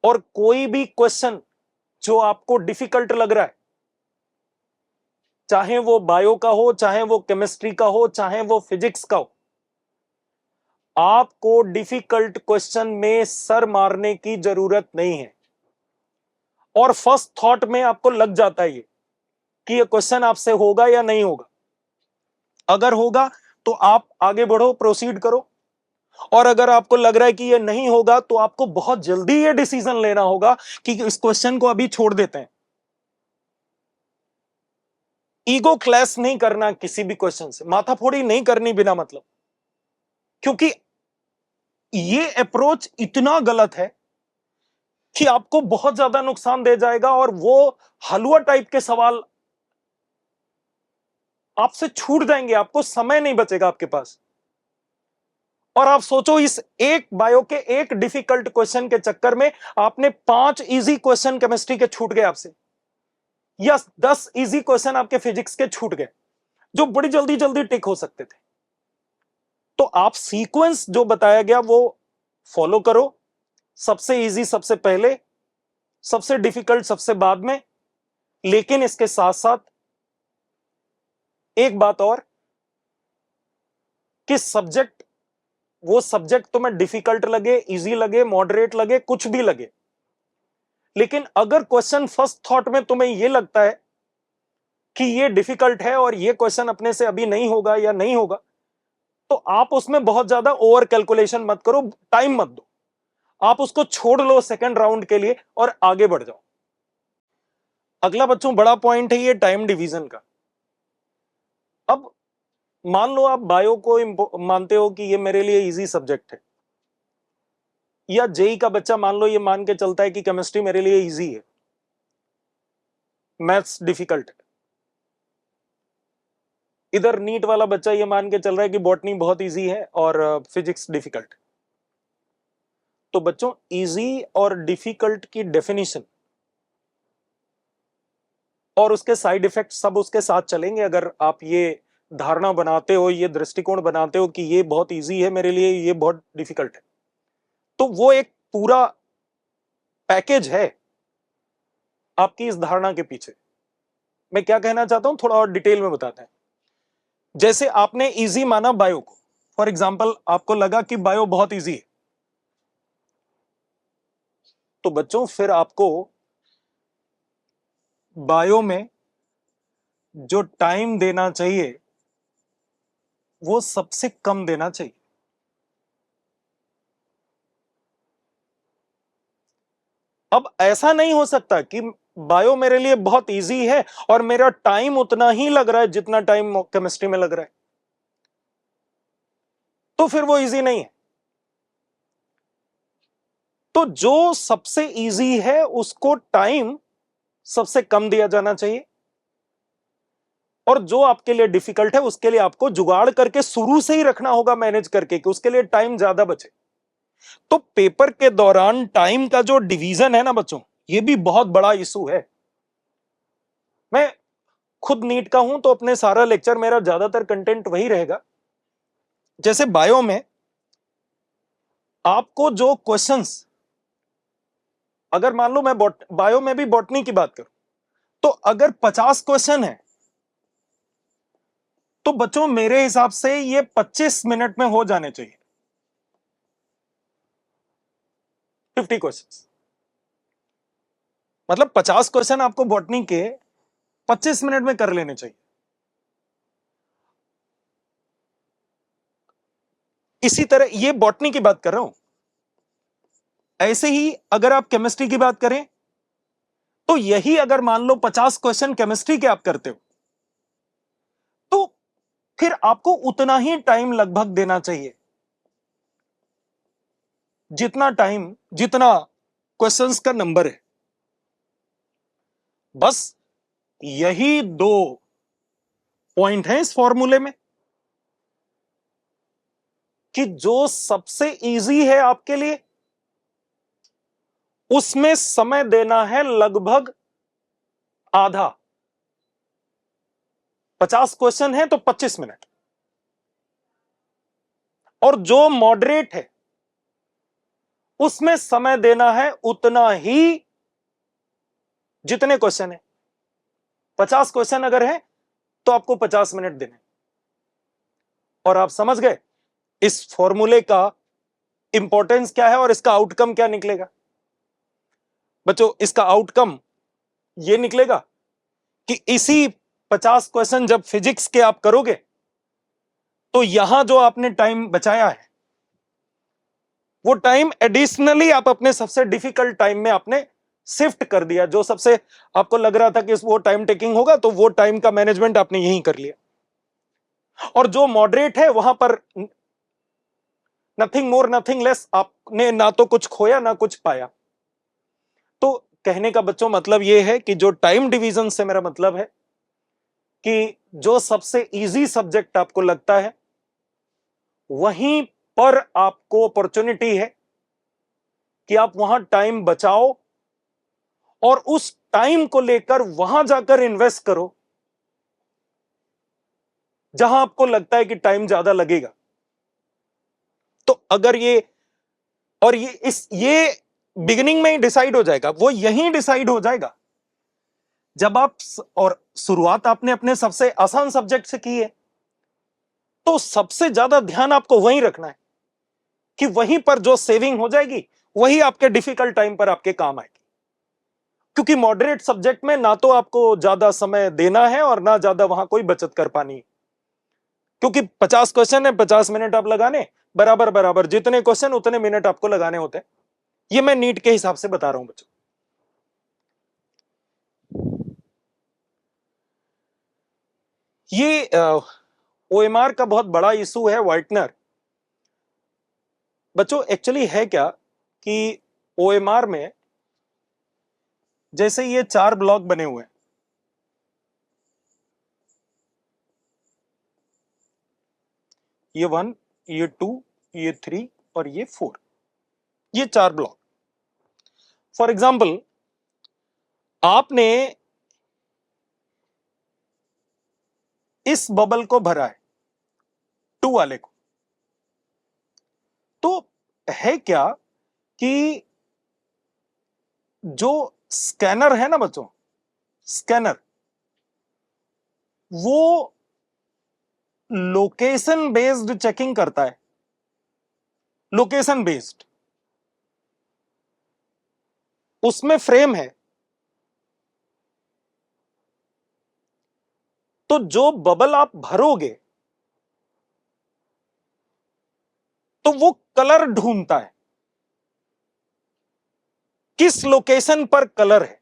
और कोई भी क्वेश्चन जो आपको डिफिकल्ट लग रहा है, चाहे वो बायो का हो, चाहे वो केमिस्ट्री का हो, चाहे वो फिजिक्स का हो, आपको डिफिकल्ट क्वेश्चन में सर मारने की जरूरत नहीं है। और फर्स्ट थॉट में आपको लग जाता है ये कि ये क्वेश्चन आपसे होगा या नहीं होगा। अगर होगा तो आप आगे बढ़ो, प्रोसीड करो, और अगर आपको लग रहा है कि ये नहीं होगा तो आपको बहुत जल्दी ये डिसीजन लेना होगा कि इस क्वेश्चन को अभी छोड़ देते हैं। ईगो क्लैश नहीं करना किसी भी क्वेश्चन से, माथाफोड़ी नहीं करनी बिना मतलब, क्योंकि ये अप्रोच इतना गलत है कि आपको बहुत ज्यादा नुकसान दे जाएगा और वो हलवा टाइप के सवाल आपसे छूट जाएंगे, आपको समय नहीं बचेगा आपके पास। और आप सोचो, इस एक बायो के एक डिफिकल्ट क्वेश्चन के चक्कर में आपने 5 इजी क्वेश्चन केमिस्ट्री के छूट गए आपसे, या 10 इजी क्वेश्चन आपके फिजिक्स के छूट गए जो बड़ी जल्दी जल्दी टिक हो सकते थे। तो आप सीक्वेंस जो बताया गया वो फॉलो करो, सबसे इजी सबसे पहले, सबसे डिफिकल्ट सबसे बाद में। लेकिन इसके साथ साथ एक बात और, कि सब्जेक्ट, वो सब्जेक्ट तुम्हें डिफिकल्ट लगे, इजी लगे, मॉडरेट लगे, कुछ भी लगे, लेकिन अगर क्वेश्चन फर्स्ट थॉट में तुम्हें यह लगता है कि ये डिफिकल्ट है और ये क्वेश्चन अपने से अभी नहीं होगा या नहीं होगा, तो आप उसमें बहुत ज्यादा ओवर कैलकुलेशन मत करो, टाइम मत दो, आप उसको छोड़ लो सेकंड राउंड के लिए और आगे बढ़ जाओ। अगला बच्चों बड़ा पॉइंट है ये टाइम डिवीजन का। अब मान लो आप बायो को मानते हो कि ये मेरे लिए इजी सब्जेक्ट है, या जेई का बच्चा मान लो ये मान के चलता है कि केमिस्ट्री मेरे लिए इजी है, मैथ्स डिफिकल्ट है। इधर नीट वाला बच्चा ये मान के चल रहा है कि बॉटनी बहुत इजी है और फिजिक्स डिफिकल्ट। तो बच्चों इजी और डिफिकल्ट की डेफिनेशन और उसके साइड इफेक्ट सब उसके साथ चलेंगे। अगर आप ये धारणा बनाते हो, ये दृष्टिकोण बनाते हो कि ये बहुत इजी है मेरे लिए, ये बहुत डिफिकल्ट है, तो वो एक पूरा पैकेज है आपकी इस धारणा के पीछे। मैं क्या कहना चाहता हूं थोड़ा और डिटेल में बताते हैं। जैसे आपने इजी माना बायो को, फॉर एग्जाम्पल आपको लगा कि बायो बहुत इजी है, तो बच्चों फिर आपको बायो में जो टाइम देना चाहिए वो सबसे कम देना चाहिए। अब ऐसा नहीं हो सकता कि बायो मेरे लिए बहुत इजी है और मेरा टाइम उतना ही लग रहा है जितना टाइम केमिस्ट्री में लग रहा है, तो फिर वो इजी नहीं है। तो जो सबसे इजी है उसको टाइम सबसे कम दिया जाना चाहिए, और जो आपके लिए डिफिकल्ट है उसके लिए आपको जुगाड़ करके शुरू से ही रखना होगा, मैनेज करके, कि उसके लिए टाइम ज्यादा बचे। तो पेपर के दौरान टाइम का जो डिवीजन है ना बच्चों, ये भी बहुत बड़ा इशू है। मैं खुद नीट का हूं तो अपने सारा लेक्चर मेरा ज्यादातर कंटेंट वही रहेगा। जैसे बायो में आपको जो क्वेश्चंस, अगर मान लो मैं बायो में भी बॉटनी की बात करूं, तो अगर 50 क्वेश्चन है तो बच्चों मेरे हिसाब से ये 25 मिनट में हो जाने चाहिए। 50 क्वेश्चन मतलब 50 क्वेश्चन आपको बॉटनी के 25 मिनट में कर लेने चाहिए। इसी तरह ये बॉटनी की बात कर रहा हूं, ऐसे ही अगर आप केमिस्ट्री की बात करें तो यही अगर मान लो 50 क्वेश्चन केमिस्ट्री के आप करते हो तो फिर आपको उतना ही टाइम लगभग देना चाहिए जितना क्वेश्चंस का नंबर है। बस यही दो पॉइंट हैं इस फॉर्मूले में कि जो सबसे इजी है आपके लिए उसमें समय देना है लगभग आधा। 50 क्वेश्चन है तो 25 मिनट, और जो मॉडरेट है उसमें समय देना है उतना ही जितने क्वेश्चन है। 50 क्वेश्चन अगर है तो आपको 50 मिनट देने। और आप समझ गए इस फॉर्मूले का इंपॉर्टेंस क्या है और इसका आउटकम क्या निकलेगा। बच्चों इसका आउटकम यह निकलेगा कि इसी 50 क्वेश्चन जब फिजिक्स के आप करोगे तो यहां जो आपने टाइम बचाया है वो टाइम एडिशनली आप अपने सबसे डिफिकल्ट टाइम में आपने शिफ्ट कर दिया। जो सबसे आपको लग रहा था कि वो टाइम टेकिंग होगा तो वो टाइम का मैनेजमेंट आपने यहीं कर लिया, और जो मॉडरेट है वहां पर नथिंग मोर नथिंग लेस, आपने ना तो कुछ खोया ना कुछ पाया। तो कहने का बच्चों मतलब यह है कि जो टाइम डिवीजन से मेरा मतलब है कि जो सबसे इजी सब्जेक्ट आपको लगता है वहीं पर आपको अपॉर्चुनिटी है कि आप वहां टाइम बचाओ और उस टाइम को लेकर वहां जाकर इन्वेस्ट करो जहां आपको लगता है कि टाइम ज्यादा लगेगा। तो अगर ये और ये बिगिनिंग में ही डिसाइड हो जाएगा, वो यहीं डिसाइड हो जाएगा जब आप और शुरुआत आपने अपने सबसे आसान सब्जेक्ट से की है तो सबसे ज्यादा ध्यान आपको वहीं रखना है कि वहीं पर जो सेविंग हो जाएगी वही आपके डिफिकल्ट टाइम पर आपके काम आएगी। क्योंकि मॉडरेट सब्जेक्ट में ना तो आपको ज्यादा समय देना है और ना ज्यादा वहां कोई बचत कर पानी है, क्योंकि 50 क्वेश्चन है 50 मिनट आप लगाने, बराबर बराबर जितने क्वेश्चन उतने मिनट आपको लगाने होते हैं। ये मैं नीट के हिसाब से बता रहा हूं बच्चों। ये ओएमआर का बहुत बड़ा इशू है व्हाइटनर। बच्चों एक्चुअली है क्या कि ओएमआर में जैसे ये 4 ब्लॉक बने हुए हैं, ये 1, ये 2, ये 3 और ये 4, ये 4 ब्लॉक। फॉर एग्जाम्पल आपने इस बबल को भरा है 2 वाले को, तो है क्या कि जो स्कैनर है ना बच्चों, स्कैनर वो लोकेशन बेस्ड चेकिंग करता है। लोकेशन बेस्ड उसमें फ्रेम है, तो जो बबल आप भरोगे तो वो कलर ढूंढता है किस लोकेशन पर कलर है।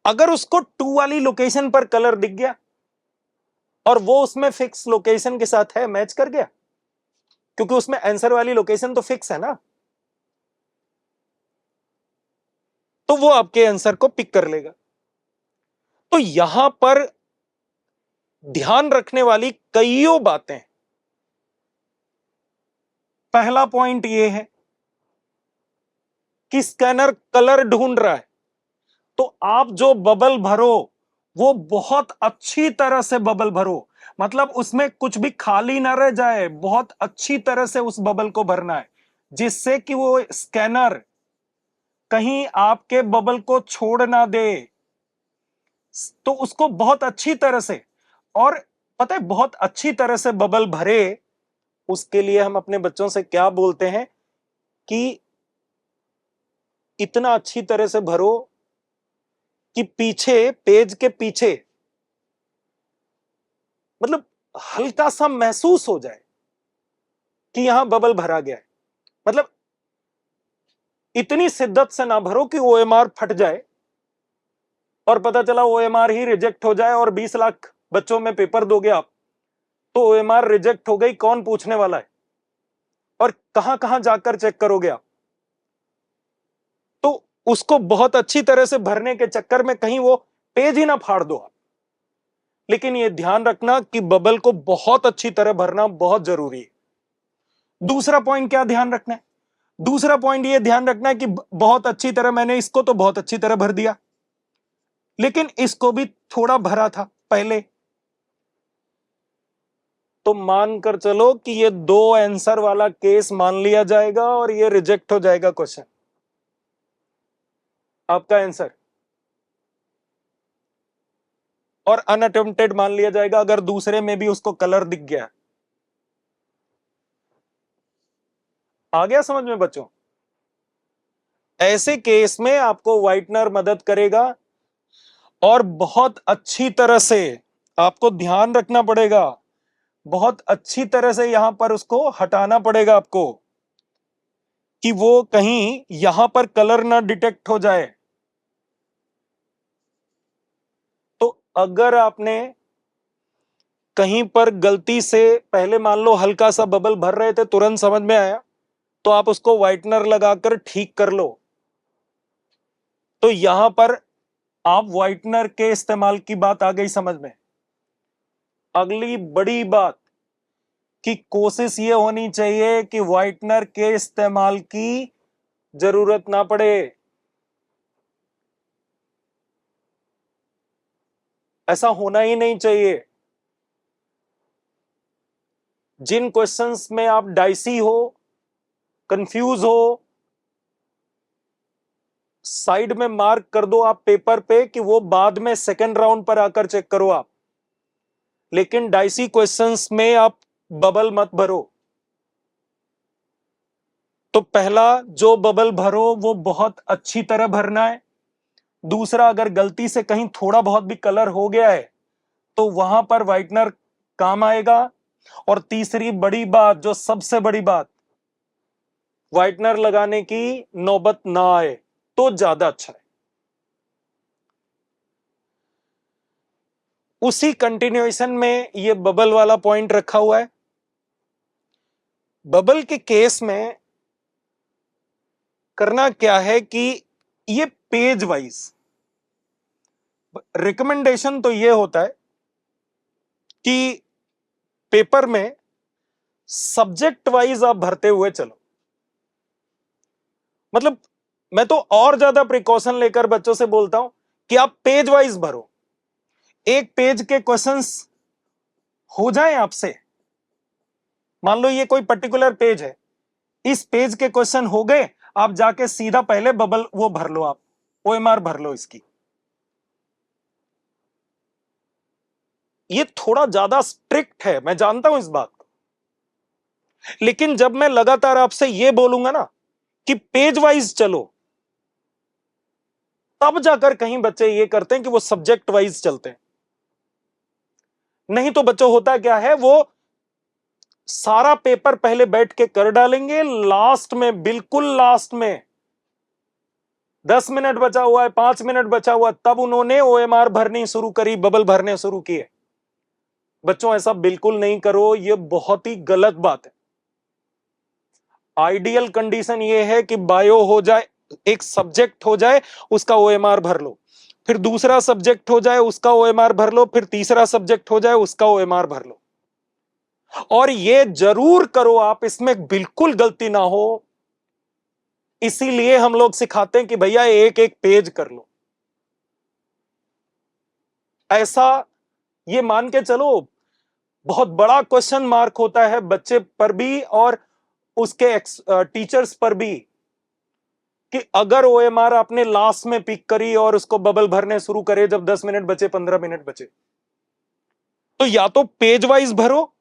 अगर उसको 2 वाली लोकेशन पर कलर दिख गया और वो उसमें फिक्स लोकेशन के साथ है, मैच कर गया, क्योंकि उसमें आंसर वाली लोकेशन तो फिक्स है ना, तो वो आपके आंसर को पिक कर लेगा। तो यहां पर ध्यान रखने वाली कईयों बातें। पहला पॉइंट यह है कि स्कैनर कलर ढूंढ रहा है, तो आप जो बबल भरो वो बहुत अच्छी तरह से बबल भरो, मतलब उसमें कुछ भी खाली ना रह जाए, बहुत अच्छी तरह से उस बबल को भरना है जिससे कि वो स्कैनर कहीं आपके बबल को छोड़ ना दे, तो उसको बहुत अच्छी तरह से, और पता है बहुत अच्छी तरह से बबल भरे, उसके लिए हम अपने बच्चों से क्या बोलते हैं कि इतना अच्छी तरह से भरो कि पीछे, पेज के पीछे मतलब हल्का सा महसूस हो जाए कि यहां बबल भरा गया है। मतलब इतनी शिद्दत से ना भरो कि ओएमआर फट जाए और पता चला ओएमआर ही रिजेक्ट हो जाए, और 20 लाख बच्चों में पेपर दोगे आप तो ओएमआर रिजेक्ट हो गई, कौन पूछने वाला है, और कहां कहां जाकर चेक करोगे आप। तो उसको बहुत अच्छी तरह से भरने के चक्कर में कहीं वो पेज ही ना फाड़ दो आप। लेकिन ये ध्यान रखना कि बबल को बहुत अच्छी तरह भरना बहुत जरूरी है। दूसरा पॉइंट क्या ध्यान रखना है? दूसरा पॉइंट ये ध्यान रखना है कि बहुत अच्छी तरह, मैंने इसको तो बहुत अच्छी तरह भर दिया, लेकिन इसको भी थोड़ा भरा था पहले, तो मानकर चलो कि ये 2 आंसर वाला केस मान लिया जाएगा और ये रिजेक्ट हो जाएगा क्वेश्चन, आपका आंसर, और अनअटेम्प्टेड मान लिया जाएगा अगर दूसरे में भी उसको कलर दिख गया। आ गया समझ में बच्चों? ऐसे केस में आपको व्हाइटनर मदद करेगा, और बहुत अच्छी तरह से आपको ध्यान रखना पड़ेगा, बहुत अच्छी तरह से यहां पर उसको हटाना पड़ेगा आपको कि वो कहीं यहां पर कलर ना डिटेक्ट हो जाए। तो अगर आपने कहीं पर गलती से, पहले मान लो हल्का सा बबल भर रहे थे, तुरंत समझ में आया, तो आप उसको व्हाइटनर लगाकर ठीक कर लो। तो यहां पर आप व्हाइटनर के इस्तेमाल की बात आ गई समझ में। अगली बड़ी बात कि कोशिश ये होनी चाहिए कि व्हाइटनर के इस्तेमाल की जरूरत ना पड़े। ऐसा होना ही नहीं चाहिए। जिन क्वेश्चंस में आप डाइसी हो, कंफ्यूज हो, साइड में मार्क कर दो आप पेपर पे कि वो बाद में सेकंड राउंड पर आकर चेक करो आप। लेकिन डाइसी क्वेश्चंस में आप बबल मत भरो। तो पहला जो बबल भरो वो बहुत अच्छी तरह भरना है। दूसरा, अगर गलती से कहीं थोड़ा बहुत भी कलर हो गया है तो वहां पर व्हाइटनर काम आएगा। और तीसरी बड़ी बात, जो सबसे बड़ी बात, व्हाइटनर लगाने की नौबत ना आए तो ज्यादा अच्छा है। उसी कंटिन्यूएशन में ये बबल वाला पॉइंट रखा हुआ है। बबल के केस में करना क्या है कि ये पेज वाइज, रिकमेंडेशन तो ये होता है कि पेपर में सब्जेक्ट वाइज आप भरते हुए चलो। मतलब मैं तो और ज्यादा प्रिकॉशन लेकर बच्चों से बोलता हूं कि आप पेज वाइज भरो। एक पेज के क्वेश्चंस हो जाएं आपसे, मान लो ये कोई पर्टिकुलर पेज है, इस पेज के क्वेश्चन हो गए, आप जाके सीधा पहले बबल वो भर लो, आप ओएमआर भर लो इसकी। ये थोड़ा ज्यादा स्ट्रिक्ट है, मैं जानता हूं इस बात को, लेकिन जब मैं लगातार आपसे ये बोलूंगा ना कि पेज वाइज चलो, तब जाकर कहीं बच्चे ये करते हैं कि वो सब्जेक्ट वाइज चलते हैं। नहीं तो बच्चों होता क्या है, वो सारा पेपर पहले बैठ के कर डालेंगे, लास्ट में, बिल्कुल लास्ट में 10 मिनट बचा हुआ है, 5 मिनट बचा हुआ, तब उन्होंने ओएमआर भरनी शुरू करी, बबल भरने शुरू किए। बच्चों ऐसा बिल्कुल नहीं करो, यह बहुत ही गलत बात है। आइडियल कंडीशन यह है कि बायो हो जाए, एक सब्जेक्ट हो जाए, उसका ओएमआर भर लो, फिर दूसरा सब्जेक्ट हो जाए उसका ओएमआर भर लो, फिर तीसरा सब्जेक्ट हो जाए उसका ओएमआर भर लो। और यह जरूर करो आप, इसमें बिल्कुल गलती ना हो। इसीलिए हम लोग सिखाते हैं कि भैया एक एक पेज कर लो। ऐसा ये मान के चलो, बहुत बड़ा क्वेश्चन मार्क होता है बच्चे पर भी और उसके टीचर्स पर भी कि अगर ओएमआर आपने लास्ट में पिक करी और उसको बबल भरने शुरू करे जब 10 मिनट बचे, 15 मिनट बचे, तो या तो पेज वाइज भरो,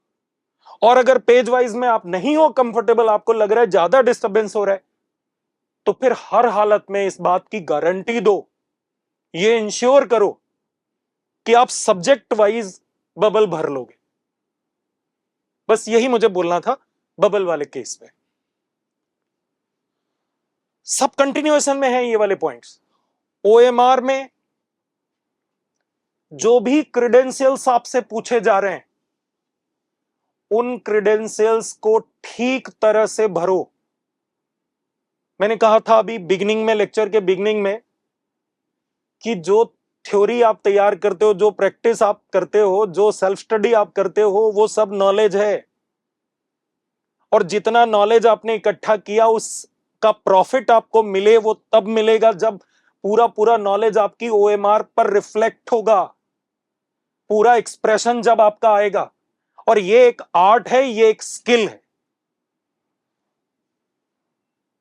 और अगर पेज वाइज में आप नहीं हो कंफर्टेबल, आपको लग रहा है ज्यादा डिस्टर्बेंस हो रहा है, तो फिर हर हालत में इस बात की गारंटी दो, ये इंश्योर करो कि आप सब्जेक्ट वाइज बबल भर लोगे। बस यही मुझे बोलना था बबल वाले केस में। सब कंटिन्यूएशन में है ये वाले पॉइंट्स। ओएमआर में जो भी क्रेडेंशियल्स आपसे पूछे जा रहे हैं, उन क्रेडेंशियल्स को ठीक तरह से भरो। मैंने कहा था अभी बिगिनिंग में, लेक्चर के बिगिनिंग में, कि जो थ्योरी आप तैयार करते हो, जो प्रैक्टिस आप करते हो, जो सेल्फ स्टडी आप करते हो, वो सब नॉलेज है। और जितना नॉलेज आपने इकट्ठा किया उसका प्रॉफिट आपको मिले, वो तब मिलेगा जब पूरा पूरा नॉलेज आपकी ओएमआर पर रिफ्लेक्ट होगा, पूरा एक्सप्रेशन जब आपका आएगा। और ये एक आर्ट है, ये एक स्किल है,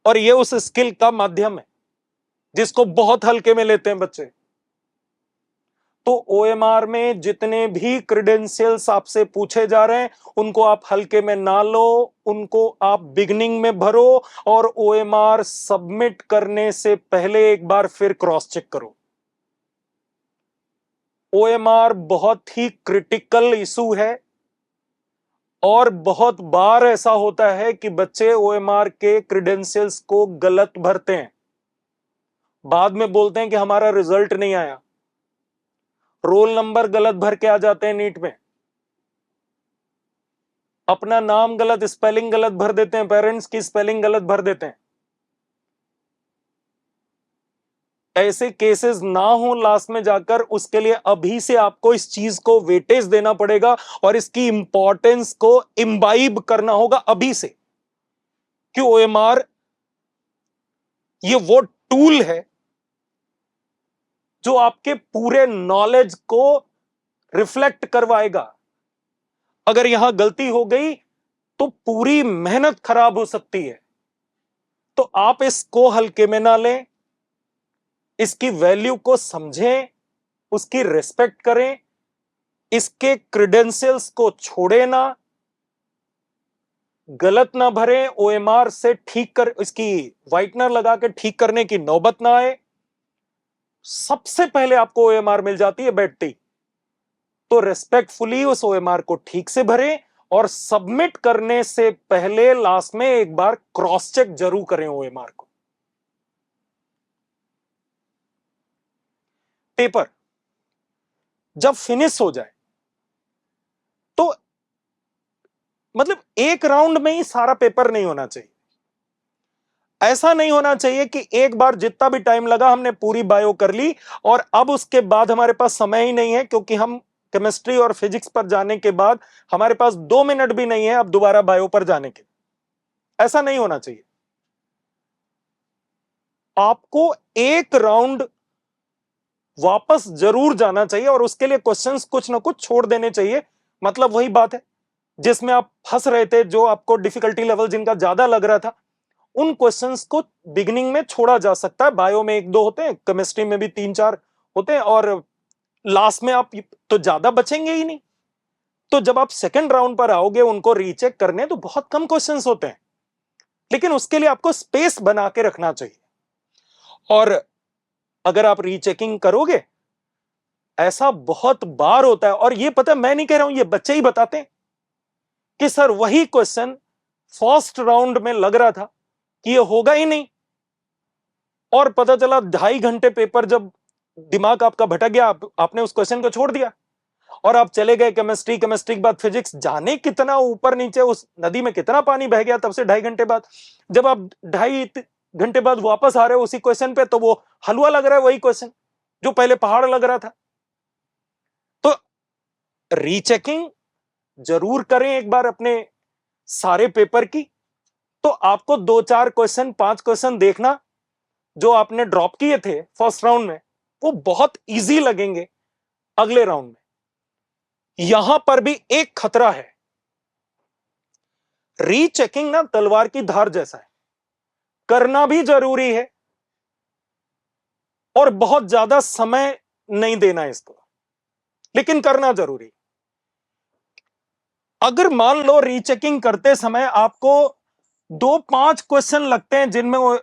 और ये उस स्किल का माध्यम है जिसको बहुत हल्के में लेते हैं बच्चे। तो ओएमआर में जितने भी क्रेडेंशियल्स आपसे पूछे जा रहे हैं, उनको आप हल्के में ना लो, उनको आप बिगनिंग में भरो, और ओएमआर सबमिट करने से पहले एक बार फिर क्रॉस चेक करो। ओएमआर बहुत ही क्रिटिकल इशू है, और बहुत बार ऐसा होता है कि बच्चे ओएमआर के क्रेडेंशियल्स को गलत भरते हैं, बाद में बोलते हैं कि हमारा रिजल्ट नहीं आया। रोल नंबर गलत भर के आ जाते हैं नीट में, अपना नाम गलत, स्पेलिंग गलत भर देते हैं, पेरेंट्स की स्पेलिंग गलत भर देते हैं। ऐसे केसेस ना हो लास्ट में जाकर, उसके लिए अभी से आपको इस चीज को वेटेज देना पड़ेगा और इसकी इंपॉर्टेंस को इम्बाइब करना होगा अभी से, कि ओएमआर ये वो टूल है जो आपके पूरे नॉलेज को रिफ्लेक्ट करवाएगा। अगर यहां गलती हो गई तो पूरी मेहनत खराब हो सकती है। तो आप इसको हल्के में ना लें, इसकी वैल्यू को समझें, उसकी रिस्पेक्ट करें, इसके क्रेडेंशियल्स को छोड़े ना, गलत ना भरें, ओएमआर से ठीक कर, इसकी व्हाइटनर लगा के ठीक करने की नौबत ना आए। सबसे पहले आपको ओएमआर मिल जाती है बैठती, तो रेस्पेक्टफुली उस ओएमआर को ठीक से भरें, और सबमिट करने से पहले लास्ट में एक बार क्रॉस चेक जरूर करें ओएमआर को। पेपर जब फिनिश हो जाए, तो मतलब एक राउंड में ही सारा पेपर नहीं होना चाहिए। ऐसा नहीं होना चाहिए कि एक बार जितना भी टाइम लगा हमने पूरी बायो कर ली, और अब उसके बाद हमारे पास समय ही नहीं है, क्योंकि हम केमिस्ट्री और फिजिक्स पर जाने के बाद हमारे पास 2 मिनट भी नहीं है अब दोबारा बायो पर जाने के। ऐसा नहीं होना चाहिए। आपको एक राउंड वापस जरूर जाना चाहिए, और उसके लिए क्वेश्चंस कुछ ना कुछ छोड़ देने चाहिए। मतलब वही बात है, जिसमें आप फंस रहे थे, जो आपको डिफिकल्टी लेवल जिनका ज्यादा लग रहा था, उन क्वेश्चंस को बिगिनिंग में छोड़ा जा सकता है। बायो में 1-2 होते हैं, केमिस्ट्री में भी 3-4 होते हैं, और लास्ट में आप तो ज्यादा बचेंगे ही नहीं। तो जब आप सेकंड राउंड पर आओगे उनको रीचेक करने, तो बहुत कम क्वेश्चंस होते हैं, लेकिन उसके लिए आपको स्पेस बना के रखना चाहिए। और अगर आप रीचेकिंग करोगे, ऐसा बहुत बार होता है, और ये पता, मैं नहीं कह रहा हूं, ये बच्चे ही बताते हैं कि सर वही क्वेश्चन फर्स्ट राउंड में लग रहा था कि ये होगा ही नहीं, और पता चला 2.5 घंटे पेपर जब दिमाग आपका भटक गया, आपने उस क्वेश्चन को छोड़ दिया, और आप चले गए केमिस्ट्री, केमिस्ट्री के बाद फिजिक्स, जाने कितना ऊपर नीचे उस नदी में कितना पानी बह गया तब से 2.5 घंटे बाद। जब आप 2.5 घंटे बाद वापस आ रहे हो उसी क्वेश्चन पे, तो वो हलवा लग रहा है, वही क्वेश्चन जो पहले पहाड़ लग रहा था। तो रीचेकिंग जरूर करें एक बार अपने सारे पेपर की, तो आपको 2-4 क्वेश्चन, 5 क्वेश्चन देखना जो आपने ड्रॉप किए थे फर्स्ट राउंड में, वो बहुत इजी लगेंगे अगले राउंड में। यहां पर भी एक खतरा है, रीचेकिंग ना तलवार की धार जैसा है, करना भी जरूरी है, और बहुत ज्यादा समय नहीं देना इसको, लेकिन करना जरूरी। अगर मान लो रीचेकिंग करते समय आपको 2-5 क्वेश्चन लगते हैं जिनमें वो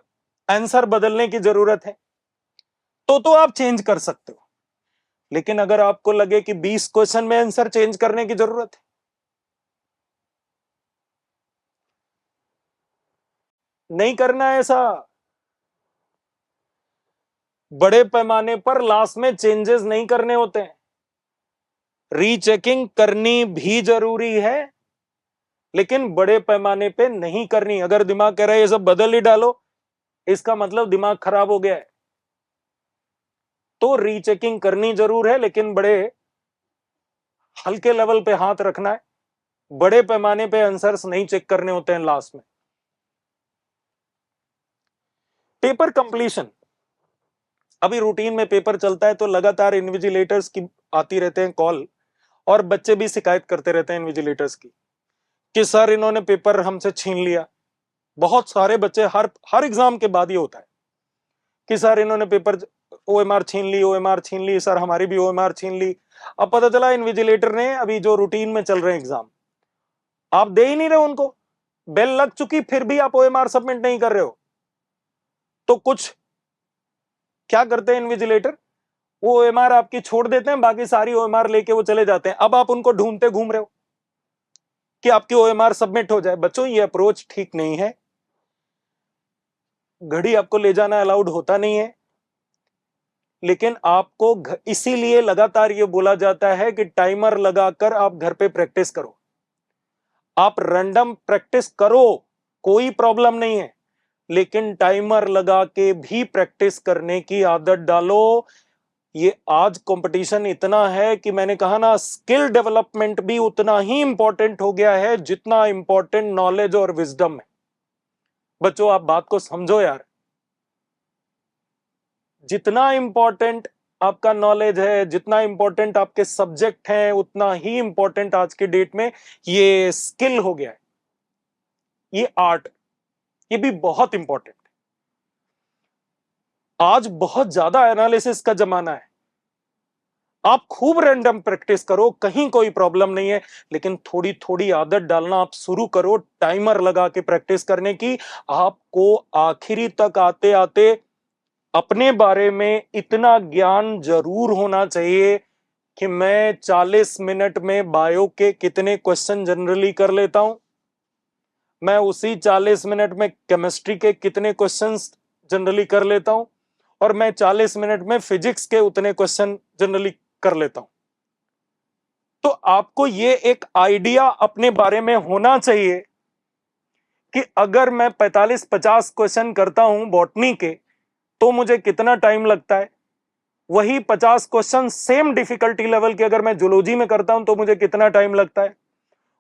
आंसर बदलने की जरूरत है, तो आप चेंज कर सकते हो। लेकिन अगर आपको लगे कि 20 क्वेश्चन में आंसर चेंज करने की जरूरत है, नहीं करना है ऐसा। बड़े पैमाने पर लास्ट में चेंजेस नहीं करने होते हैं। रीचेकिंग करनी भी जरूरी है, लेकिन बड़े पैमाने पे नहीं करनी। अगर दिमाग कह रहा है ये सब बदल ही डालो, इसका मतलब दिमाग खराब हो गया है। तो रीचेकिंग करनी जरूर है, लेकिन बड़े हल्के लेवल पे हाथ रखना है। बड़े पैमाने पे आंसर्स नहीं चेक करने होते हैं लास्ट में। पेपर कंप्लीशन, अभी रूटीन में पेपर चलता है तो लगातार इन्विजिलेटर्स की आती रहते हैं कॉल, और बच्चे भी शिकायत करते रहते हैं इन्विजिलेटर्स की कि सर इन्होंने पेपर हमसे छीन लिया। बहुत सारे बच्चे हर एग्जाम के बाद ये होता है कि सर इन्होंने पेपर ओएमआर छीन ली, ओएमआर छीन ली, सर हमारी भी ओएमआर छीन ली। अब पता चला इन्विजिलेटर ने, अभी जो रूटीन में चल रहे हैं एग्जाम, आप दे ही नहीं रहे उनको, बेल लग चुकी फिर भी आप ओएमआर सबमिट नहीं कर रहे हो। तो कुछ क्या करते हैं इन्विजिलेटर, वो ओएमआर आपकी छोड़ देते हैं, बाकी सारी ओएमआर लेके वो चले जाते हैं। अब आप उनको ढूंढते घूम रहे हो कि आपकी ओएमआर सबमिट हो जाए। बच्चों ये अप्रोच ठीक नहीं है। घड़ी आपको ले जाना अलाउड होता नहीं है, लेकिन आपको इसीलिए लगातार ये बोला जाता है कि टाइमर लगाकर आप घर पे प्रैक्टिस करो। आप रैंडम प्रैक्टिस करो, कोई प्रॉब्लम नहीं है, लेकिन टाइमर लगा के भी प्रैक्टिस करने की आदत डालो। ये आज कंपटीशन इतना है कि मैंने कहा ना, स्किल डेवलपमेंट भी उतना ही इंपॉर्टेंट हो गया है जितना इंपॉर्टेंट नॉलेज और विजडम है। बच्चों आप बात को समझो यार, जितना इंपॉर्टेंट आपका नॉलेज है, जितना इंपॉर्टेंट आपके सब्जेक्ट हैं, उतना ही इंपॉर्टेंट आज के डेट में ये स्किल हो गया है, ये आर्ट, ये भी बहुत इंपॉर्टेंट है। आज बहुत ज्यादा एनालिसिस का जमाना है। आप खूब रैंडम प्रैक्टिस करो, कहीं कोई प्रॉब्लम नहीं है, लेकिन थोड़ी थोड़ी आदत डालना आप शुरू करो टाइमर लगा के प्रैक्टिस करने की। आपको आखिरी तक आते आते अपने बारे में इतना ज्ञान जरूर होना चाहिए कि मैं 40 मिनट में बायो के कितने क्वेश्चन जनरली कर लेता हूं, मैं उसी 40 मिनट में केमिस्ट्री के कितने क्वेश्चंस जनरली कर लेता हूं, और मैं 40 मिनट में फिजिक्स के उतने क्वेश्चन जनरली कर लेता हूं। तो आपको ये एक आइडिया अपने बारे में होना चाहिए कि अगर मैं 45-50 क्वेश्चन करता हूं बॉटनी के तो मुझे कितना टाइम लगता है। वही 50 क्वेश्चन सेम डिफिकल्टी लेवल के अगर मैं जूलॉजी में करता हूं तो मुझे कितना टाइम लगता है।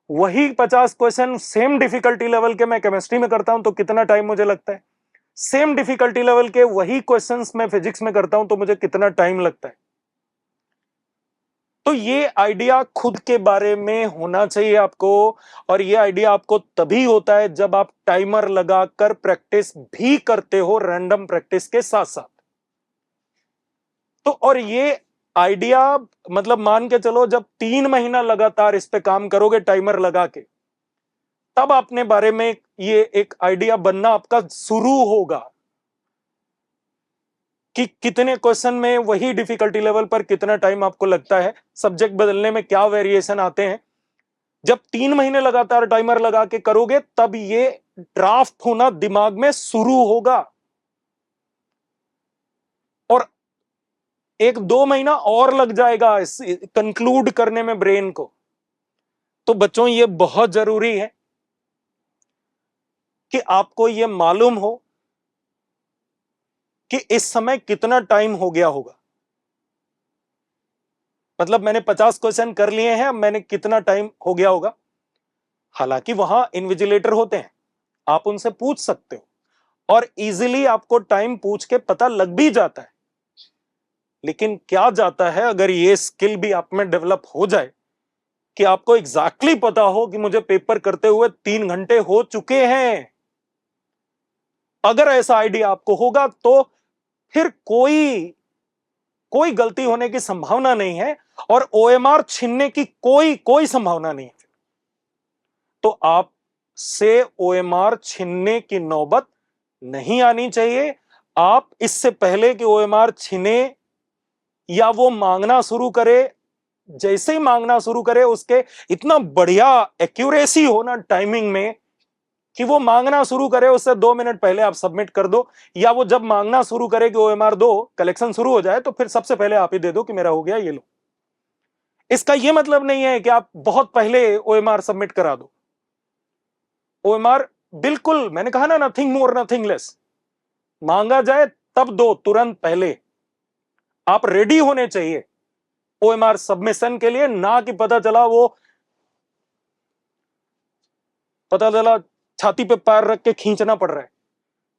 वही 50 क्वेश्चन सेम डिफिकल्टी लेवल के मैं केमिस्ट्री में करता हूं तो कितना टाइम मुझे लगता है। सेम डिफिकल्टी लेवल के वही क्वेश्चंस मैं फिजिक्स में करता हूं तो मुझे कितना टाइम लगता है। तो ये आइडिया खुद के बारे में होना चाहिए आपको, और ये आइडिया आपको तभी होता है जब आप टाइमर लगाकर प्रैक्टिस भी करते हो, रैंडम प्रैक्टिस के साथ साथ। तो और ये आइडिया मतलब मान के चलो, जब 3 महीना लगातार इस पे काम करोगे टाइमर लगा के, तब अपने बारे में ये एक आइडिया बनना आपका शुरू होगा कि कितने क्वेश्चन में वही डिफिकल्टी लेवल पर कितना टाइम आपको लगता है, सब्जेक्ट बदलने में क्या वेरिएशन आते हैं। जब 3 महीने लगातार टाइमर लगा के करोगे तब ये ड्राफ्ट होना दिमाग में शुरू होगा, और 1-2 महीना और लग जाएगा इस कंक्लूड करने में ब्रेन को। तो बच्चों ये बहुत जरूरी है कि आपको ये मालूम हो कि इस समय कितना टाइम हो गया होगा। मतलब मैंने 50 क्वेश्चन कर लिए हैं, अब मैंने कितना टाइम हो गया होगा। हालांकि वहां इन्विजिलेटर होते हैं, आप उनसे पूछ सकते हो, और इजीली आपको टाइम पूछ के पता लग भी जाता है। लेकिन क्या जाता है, अगर ये स्किल भी आप में डेवलप हो जाए कि आपको एग्जैक्टली पता हो कि मुझे पेपर करते हुए 3 घंटे हो चुके हैं, अगर ऐसा आइडिया आपको होगा तो फिर कोई कोई गलती होने की संभावना नहीं है और ओएमआर छीनने की कोई संभावना नहीं है, तो आप से ओएमआर छीनने की नौबत नहीं आनी चाहिए। आप इससे पहले कि ओएमआर छीने या वो मांगना शुरू करे, जैसे ही मांगना शुरू करे उसके इतना बढ़िया एक्यूरेसी हो ना टाइमिंग में कि वो मांगना शुरू करे उससे 2 मिनट पहले आप सबमिट कर दो, या वो जब मांगना शुरू करे कि ओएमआर दो, कलेक्शन शुरू हो जाए तो फिर सबसे पहले आप ही दे दो कि मेरा हो गया, ये लो। इसका यह मतलब नहीं है कि आप बहुत पहले ओएमआर सबमिट करा दो। ओएमआर बिल्कुल, मैंने कहा ना, नथिंग मोर नथिंग लेस। मांगा जाए तब दो, तुरंत पहले। आप रेडी होने चाहिए ओएमआर सबमिशन के लिए, ना कि पता चला छाती पे पैर रख के खींचना पड़ रहा है,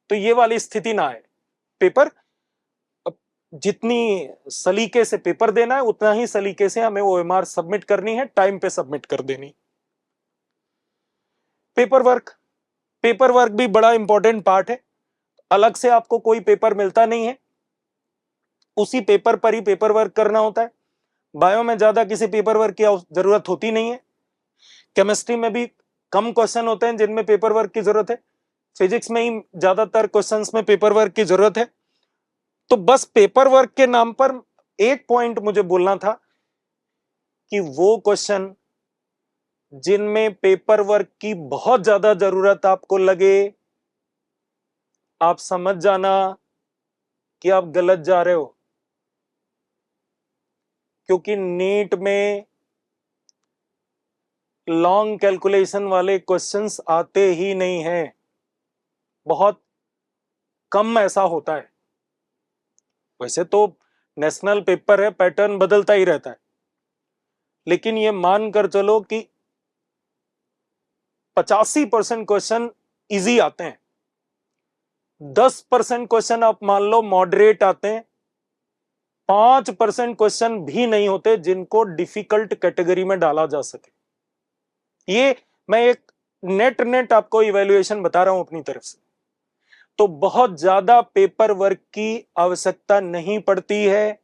तो ये वाली स्थिति ना आए। पेपर जितनी सलीके से पेपर देना है उतना ही सलीके से हमें ओएमआर सबमिट करनी है, टाइम पे सबमिट कर देनी। पेपर वर्क भी बड़ा इंपॉर्टेंट पार्ट है। अलग से आपको कोई पेपर मिलता नहीं है, उसी पेपर पर ही पेपर वर्क करना होता है। बायो में ज्यादा किसी पेपर वर्क की जरूरत होती नहीं है। केमिस्ट्री में भी कम क्वेश्चन होते हैं जिनमें पेपर वर्क की जरूरत है। फिजिक्स में ही ज्यादातर क्वेश्चंस में पेपर वर्क की जरूरत है। तो बस पेपर वर्क के नाम पर एक पॉइंट मुझे बोलना था कि वो क्वेश्चन जिनमें पेपर वर्क की बहुत ज्यादा जरूरत आपको लगे, आप समझ जाना कि आप गलत जा रहे हो, क्योंकि नीट में लॉन्ग कैलकुलेशन वाले क्वेश्चंस आते ही नहीं हैं, बहुत कम ऐसा होता है। वैसे तो नेशनल पेपर है, पैटर्न बदलता ही रहता है, लेकिन ये मानकर चलो कि 85% क्वेश्चन इजी आते हैं, 10% क्वेश्चन आप मान लो मॉडरेट आते हैं, 5% क्वेश्चन भी नहीं होते जिनको डिफिकल्ट कैटेगरी में डाला जा सके। ये मैं एक नेट आपको इवैल्यूएशन बता रहा हूं अपनी तरफ से। तो बहुत ज्यादा पेपर वर्क की आवश्यकता नहीं पड़ती है।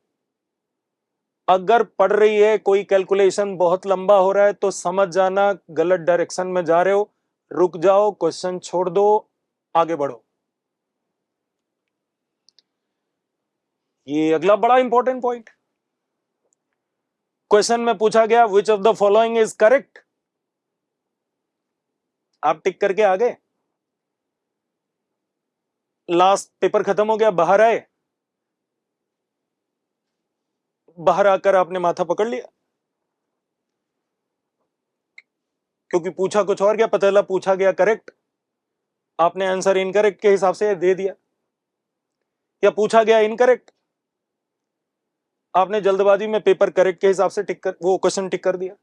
अगर पढ़ रही है, कोई कैलकुलेशन बहुत लंबा हो रहा है, तो समझ जाना गलत डायरेक्शन में जा रहे हो, रुक जाओ, क्वेश्चन छोड़ दो, आगे बढ़ो। ये अगला बड़ा इंपॉर्टेंट पॉइंट। क्वेश्चन में पूछा गया which of the following is correct, आप टिक करके आ गए। लास्ट पेपर खत्म हो गया, बाहर आए, बाहर आकर आपने माथा पकड़ लिया, क्योंकि पूछा कुछ और क्या, पता चला पूछा गया करेक्ट, आपने आंसर इनकरेक्ट के हिसाब से दे दिया, या पूछा गया इनकरेक्ट, आपने जल्दबाजी में पेपर करेक्ट के हिसाब से टिक कर वो क्वेश्चन टिक कर दिया।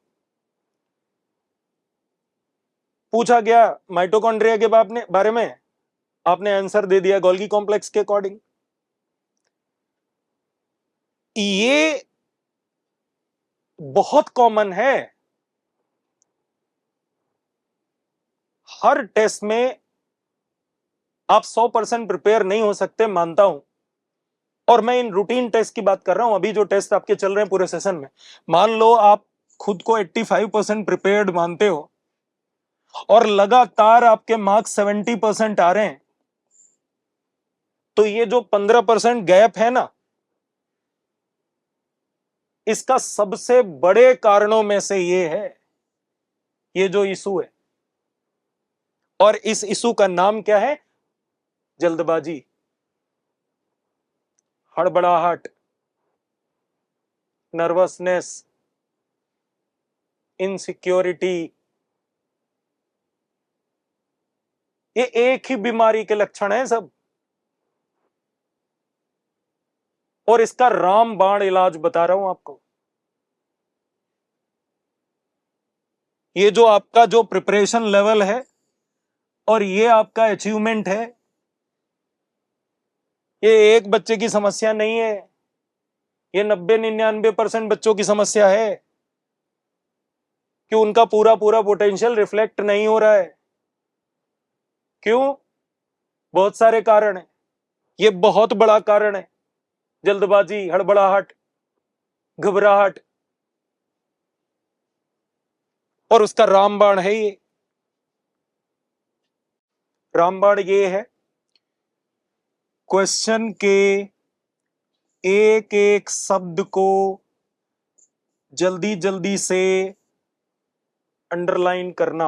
पूछा गया माइटोकॉन्ड्रिया के बारे में, आपने आंसर दे दिया गोल्गी कॉम्प्लेक्स के अकॉर्डिंग। ये बहुत कॉमन है, हर टेस्ट में आप 100% प्रिपेयर नहीं हो सकते, मानता हूं। और मैं इन रूटीन टेस्ट की बात कर रहा हूं, अभी जो टेस्ट आपके चल रहे हैं पूरे सेशन में। मान लो आप खुद को 85% प्रिपेयर्ड मानते हो और लगातार आपके मार्क्स 70% आ रहे हैं, तो ये जो 15% गैप है ना, इसका सबसे बड़े कारणों में से ये है, ये जो इशू है। और इस इशू का नाम क्या है? जल्दबाजी, हड़बड़ाहट, नर्वसनेस, इनसिक्योरिटी। ये एक ही बीमारी के लक्षण हैं सब, और इसका रामबाण इलाज बता रहा हूं आपको। ये जो आपका जो प्रिपरेशन लेवल है और ये आपका अचीवमेंट है, ये एक बच्चे की समस्या नहीं है, ये 90-99% बच्चों की समस्या है कि उनका पूरा पूरा पोटेंशियल रिफ्लेक्ट नहीं हो रहा है। क्यों? बहुत सारे कारण हैं, ये बहुत बड़ा कारण है। जल्दबाजी, हड़बड़ाहट, घबराहट, और उसका रामबाण है ये। रामबाण ये है, क्वेश्चन के एक एक शब्द को जल्दी जल्दी से अंडरलाइन करना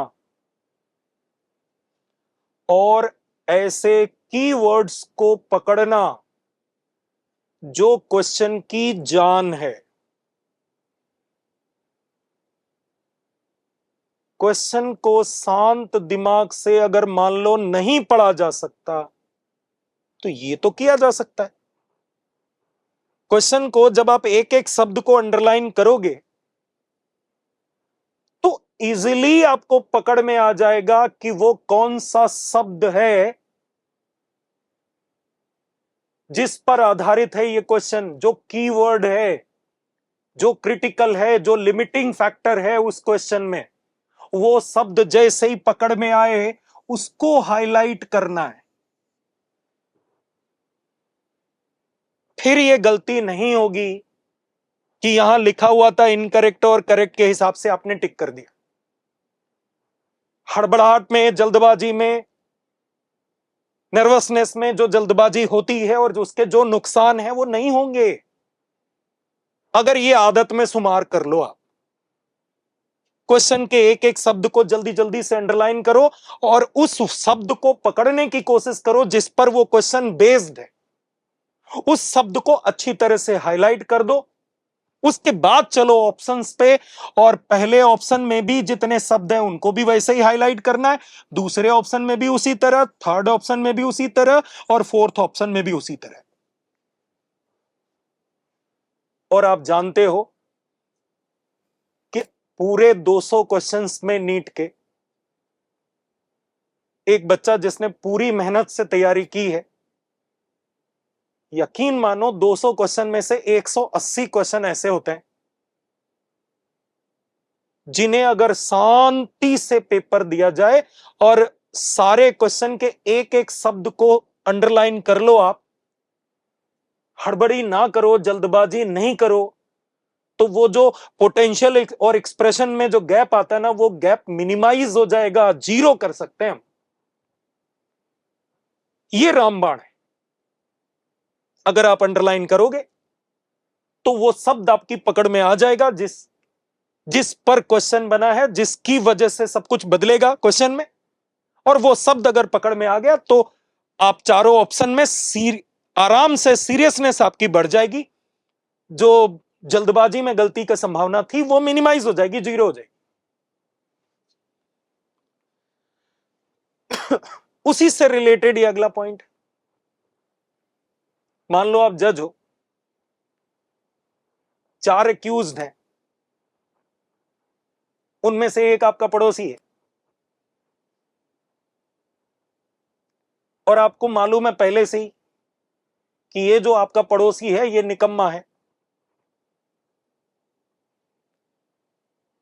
और ऐसे कीवर्ड्स को पकड़ना जो क्वेश्चन की जान है। क्वेश्चन को शांत दिमाग से अगर मान लो नहीं पढ़ा जा सकता तो ये तो किया जा सकता है। क्वेश्चन को जब आप एक एक शब्द को अंडरलाइन करोगे तो इजीली आपको पकड़ में आ जाएगा कि वो कौन सा शब्द है जिस पर आधारित है ये क्वेश्चन, जो कीवर्ड है, जो क्रिटिकल है, जो लिमिटिंग फैक्टर है उस क्वेश्चन में। वो शब्द जैसे ही पकड़ में आए उसको हाईलाइट करना है। फिर ये गलती नहीं होगी कि यहां लिखा हुआ था इनकरेक्ट और करेक्ट के हिसाब से आपने टिक कर दिया। हड़बड़ाहट में, जल्दबाजी में, नर्वसनेस में जो जल्दबाजी होती है और उसके जो नुकसान है वो नहीं होंगे अगर ये आदत में शुमार कर लो। आप क्वेश्चन के एक एक शब्द को जल्दी जल्दी से अंडरलाइन करो और उस शब्द को पकड़ने की कोशिश करो जिस पर वो क्वेश्चन बेस्ड है। उस शब्द को अच्छी तरह से हाईलाइट कर दो। उसके बाद चलो ऑप्शंस पे, और पहले ऑप्शन में भी जितने शब्द हैं उनको भी वैसे ही हाईलाइट करना है, दूसरे ऑप्शन में भी उसी तरह, थर्ड ऑप्शन में भी उसी तरह, और फोर्थ ऑप्शन में भी उसी तरह। और आप जानते हो कि पूरे 200 क्वेश्चंस में नीट के एक बच्चा जिसने पूरी मेहनत से तैयारी की है, यकीन मानो 200 क्वेश्चन में से 180 क्वेश्चन ऐसे होते हैं जिन्हें अगर शांति से पेपर दिया जाए और सारे क्वेश्चन के एक एक शब्द को अंडरलाइन कर लो, आप हड़बड़ी ना करो, जल्दबाजी नहीं करो, तो वो जो पोटेंशियल और एक्सप्रेशन में जो गैप आता है ना, वो गैप मिनिमाइज हो जाएगा, जीरो कर सकते हैं हम। ये रामबाण है। अगर आप अंडरलाइन करोगे तो वो शब्द आपकी पकड़ में आ जाएगा जिस पर क्वेश्चन बना है, जिसकी वजह से सब कुछ बदलेगा क्वेश्चन में। और वो शब्द अगर पकड़ में आ गया तो आप चारों ऑप्शन में आराम से सीरियसनेस आपकी बढ़ जाएगी। जो जल्दबाजी में गलती की संभावना थी वो मिनिमाइज हो जाएगी, जीरो हो जाएगी। उसी से रिलेटेड ये अगला पॉइंट। मान लो आप जज हो, 4 एक्यूज्ड हैं, उनमें से एक आपका पड़ोसी है और आपको मालूम है पहले से ही कि ये जो आपका पड़ोसी है ये निकम्मा है,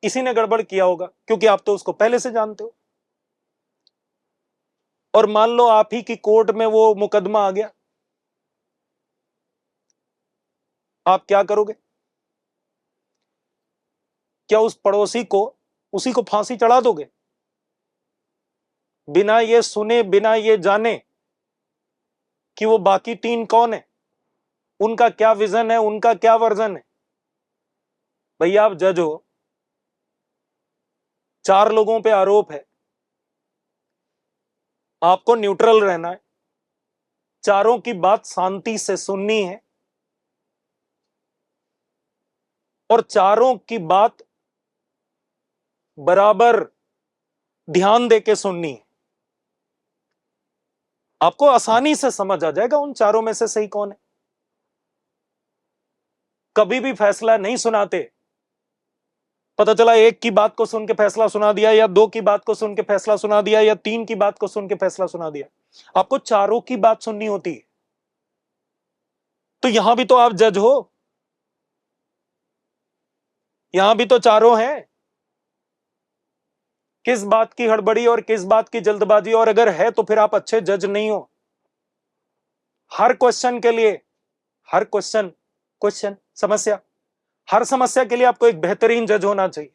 इसी ने गड़बड़ किया होगा, क्योंकि आप तो उसको पहले से जानते हो। और मान लो आप ही की कोर्ट में वो मुकदमा आ गया, आप क्या करोगे? क्या उस पड़ोसी को, उसी को फांसी चढ़ा दोगे बिना ये सुने, बिना ये जाने कि वो बाकी 3 कौन है, उनका क्या विजन है, उनका क्या वर्जन है? भैया आप जज हो, 4 लोगों पे आरोप है, आपको न्यूट्रल रहना है, चारों की बात शांति से सुननी है और चारों की बात बराबर ध्यान देके सुननी है। आपको आसानी से समझ आ जाएगा उन चारों में से सही कौन है। कभी भी फैसला नहीं सुनाते, पता चला एक की बात को सुन के फैसला सुना दिया, या 2 की बात को सुन के फैसला सुना दिया, या 3 की बात को सुन के फैसला सुना दिया। आपको चारों की बात सुननी होती है। तो यहां भी तो आप जज हो, यहां भी तो चारों हैं। किस बात की हड़बड़ी और किस बात की जल्दबाजी, और अगर है तो फिर आप अच्छे जज नहीं हो। हर क्वेश्चन के लिए, हर क्वेश्चन समस्या, हर समस्या के लिए आपको एक बेहतरीन जज होना चाहिए।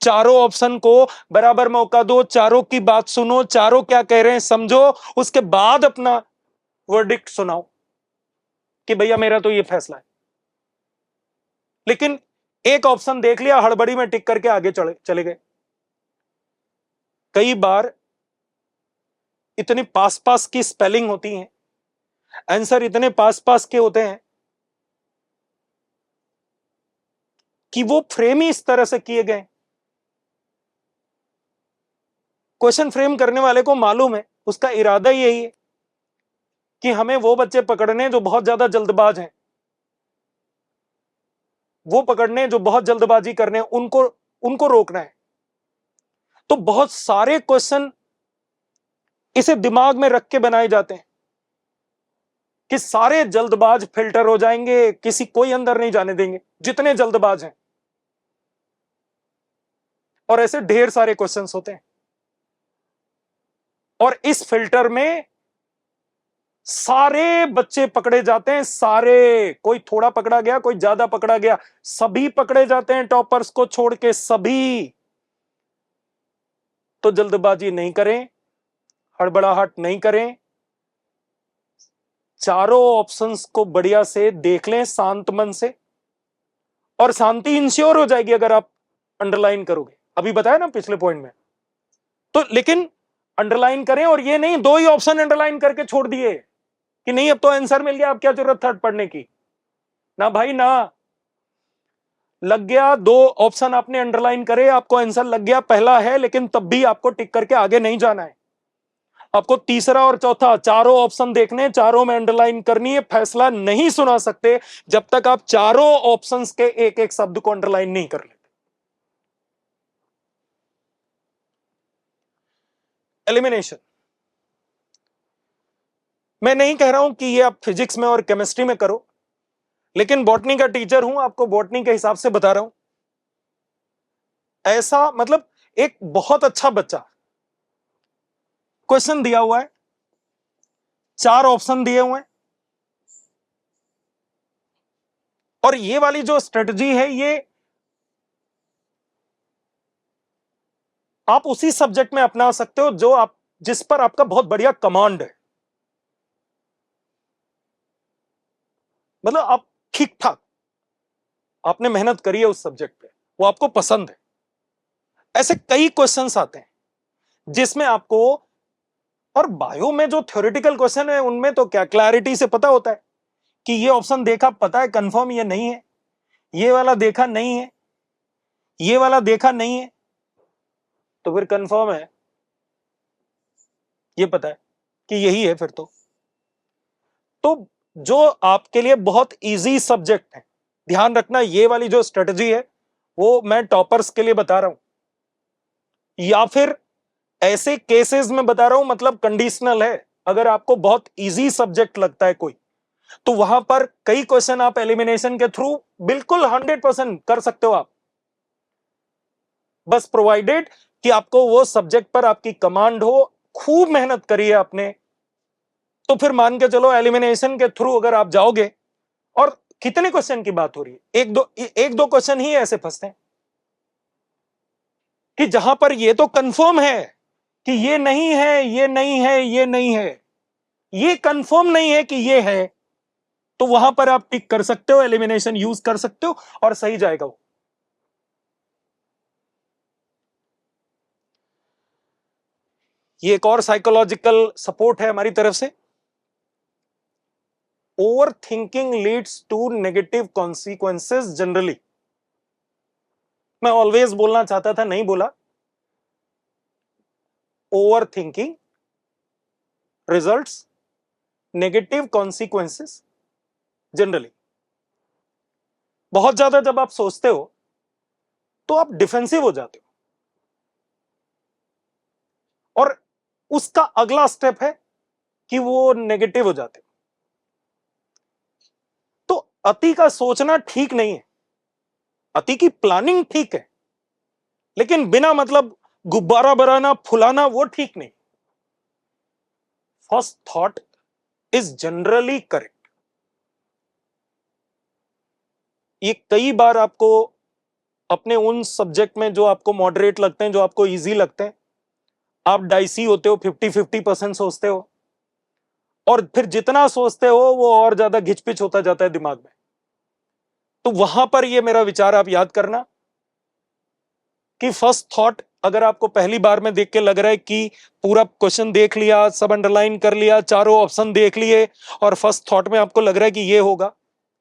चारों ऑप्शन को बराबर मौका दो, चारों की बात सुनो, चारों क्या कह रहे हैं समझो, उसके बाद अपना वर्डिक्ट सुनाओ कि भैया मेरा तो ये फैसला है। लेकिन एक ऑप्शन देख लिया, हड़बड़ी में टिक करके आगे चले गए। कई बार इतनी पास पास की स्पेलिंग होती है, आंसर इतने पास पास के होते हैं कि वो फ्रेम ही इस तरह से किए गए। क्वेश्चन फ्रेम करने वाले को मालूम है, उसका इरादा यही है कि हमें वो बच्चे पकड़ने जो बहुत ज्यादा जल्दबाज हैं, वो पकड़ने जो बहुत जल्दबाजी करने, उनको रोकना है। तो बहुत सारे क्वेश्चन इसे दिमाग में रख के बनाए जाते हैं कि सारे जल्दबाज फिल्टर हो जाएंगे, कोई अंदर नहीं जाने देंगे जितने जल्दबाज हैं। और ऐसे ढेर सारे क्वेश्चंस होते हैं, और इस फिल्टर में सारे बच्चे पकड़े जाते हैं, सारे, कोई थोड़ा पकड़ा गया, कोई ज्यादा पकड़ा गया, सभी पकड़े जाते हैं टॉपर्स को छोड़ के, सभी। तो जल्दबाजी नहीं करें, हड़बड़ाहट नहीं करें, चारों ऑप्शंस को बढ़िया से देख लें शांत मन से, और शांति इंश्योर हो जाएगी अगर आप अंडरलाइन करोगे। अभी बताया ना पिछले पॉइंट में। तो लेकिन अंडरलाइन करें, और ये नहीं 2 ही ऑप्शन अंडरलाइन करके छोड़ दिए कि नहीं अब तो आंसर मिल गया, अब क्या जरूरत था पढ़ने की। ना भाई ना, लग गया, 2 ऑप्शन आपने अंडरलाइन करे, आपको आंसर लग गया, पहला है, लेकिन तब भी आपको टिक करके आगे नहीं जाना है। आपको तीसरा और चौथा, चारों ऑप्शन देखने, चारों में अंडरलाइन करनी है। फैसला नहीं सुना सकते जब तक आप चारों ऑप्शंस के एक एक शब्द को अंडरलाइन नहीं कर लेते। एलिमिनेशन, मैं नहीं कह रहा हूं कि ये आप फिजिक्स में और केमिस्ट्री में करो, लेकिन बॉटनी का टीचर हूं, आपको बॉटनी के हिसाब से बता रहा हूं। ऐसा मतलब एक बहुत अच्छा बच्चा, क्वेश्चन दिया हुआ है, 4 ऑप्शन दिए हुए हैं, और ये वाली जो स्ट्रेटजी है, ये आप उसी सब्जेक्ट में अपना सकते हो जिस पर आपका बहुत बढ़िया कमांड है। मतलब आप ठीक ठाक, आपने मेहनत करी है उस सब्जेक्ट पे, वो आपको पसंद है। ऐसे कई क्वेश्चंस आते हैं जिसमें आपको, और बायो में जो थ्योरेटिकल क्वेश्चन है उनमें तो क्या क्लैरिटी से पता होता है कि ये ऑप्शन देखा, पता है कंफर्म ये नहीं है, ये वाला देखा नहीं है, ये वाला देखा नहीं है, तो फिर कंफर्म है, ये पता है कि यही है फिर तो जो आपके लिए बहुत इजी सब्जेक्ट है, ध्यान रखना, ये वाली जो स्ट्रेटजी है वो मैं टॉपर्स के लिए बता रहा हूं, या फिर ऐसे केसेस में बता रहा हूं, मतलब कंडीशनल है। अगर आपको बहुत इजी सब्जेक्ट लगता है कोई, तो वहां पर कई क्वेश्चन आप एलिमिनेशन के थ्रू बिल्कुल 100% कर सकते हो आप, बस प्रोवाइडेड कि आपको वो सब्जेक्ट पर आपकी कमांड हो, खूब मेहनत करी है आपने, तो फिर मान के चलो एलिमिनेशन के थ्रू अगर आप जाओगे। और कितने क्वेश्चन की बात हो रही है, एक दो क्वेश्चन ही ऐसे फंसते हैं कि जहां पर ये तो कंफर्म है कि ये नहीं है, ये नहीं है, ये नहीं है, ये कंफर्म नहीं है कि ये है, तो वहां पर आप टिक कर सकते हो, एलिमिनेशन यूज कर सकते हो और सही जाएगा वो। ये एक और साइकोलॉजिकल सपोर्ट है हमारी तरफ से। Over thinking leads to negative consequences generally. मैं ऑलवेज बोलना चाहता था, नहीं बोला। Over thinking results negative consequences generally. बहुत ज्यादा जब आप सोचते हो तो आप डिफेंसिव हो जाते हो, और उसका अगला स्टेप है कि वो नेगेटिव हो जाते हो। तो अति का सोचना ठीक नहीं है, अति की प्लानिंग ठीक है, लेकिन बिना मतलब गुब्बारा बनाना, फुलाना, वो ठीक नहीं। First thought is generally correct, ये कई बार आपको अपने उन सब्जेक्ट में जो आपको मॉडरेट लगते हैं, जो आपको इजी लगते हैं, आप डाइसी होते हो, 50-50% सोचते हो, और फिर जितना सोचते हो वो और ज्यादा घिचपिच होता जाता है दिमाग में। तो वहां पर ये मेरा विचार आप याद करना कि फर्स्ट थॉट अगर आपको पहली बार में देख के लग रहा है कि पूरा क्वेश्चन देख लिया, सब अंडरलाइन कर लिया, चारों ऑप्शन देख लिए, और फर्स्ट थॉट में आपको लग रहा है कि ये होगा,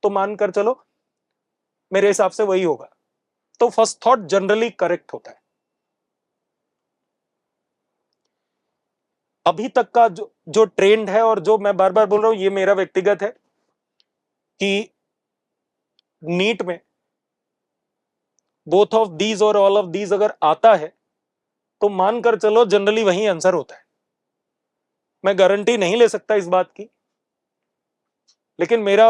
तो मानकर चलो मेरे हिसाब से वही होगा। तो फर्स्ट थॉट जनरली करेक्ट होता है। अभी तक का जो ट्रेंड है, और जो मैं बार बार बोल रहा हूं, ये मेरा व्यक्तिगत है कि नीट में बोथ ऑफ दीज और ऑल ऑफ दीज अगर आता है तो मानकर चलो जनरली वही आंसर होता है। मैं गारंटी नहीं ले सकता इस बात की, लेकिन मेरा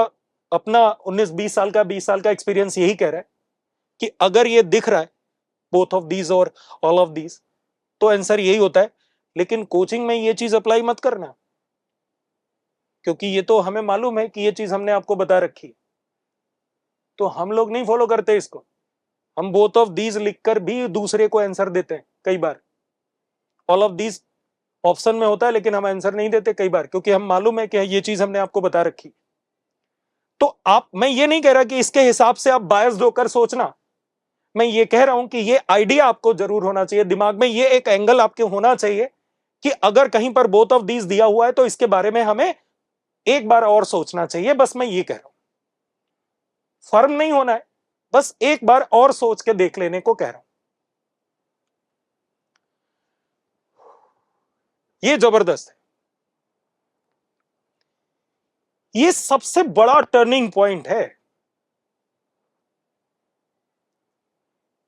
अपना 19-20 साल का 20 साल का एक्सपीरियंस यही कह रहा है कि अगर ये दिख रहा है बोथ ऑफ दीज और ऑल ऑफ दीज, तो आंसर यही होता है। लेकिन कोचिंग में ये चीज अप्लाई मत करना, क्योंकि ये तो हमें मालूम है कि ये चीज हमने आपको बता रखी, तो हम लोग नहीं फॉलो करते इसको। हम बोथ ऑफ दीज लिखकर भी दूसरे को आंसर देते हैं कई बार। ऑल ऑफ दीज ऑप्शन में होता है लेकिन हम आंसर नहीं देते कई बार, क्योंकि हम मालूम है कि ये चीज हमने आपको बता रखी। तो आप, मैं ये नहीं कह रहा कि इसके हिसाब से आप बायस्ड होकर सोचना, मैं ये कह रहा हूं कि ये आइडिया आपको जरूर होना चाहिए दिमाग में, ये एक एंगल आपके होना चाहिए कि अगर कहीं पर बोथ ऑफ दीज दिया हुआ है तो इसके बारे में हमें एक बार और सोचना चाहिए। बस मैं ये कह रहा हूं, फर्म नहीं होना है, बस एक बार और सोच के देख लेने को कह रहा हूं। ये जबरदस्त है, ये सबसे बड़ा टर्निंग पॉइंट है।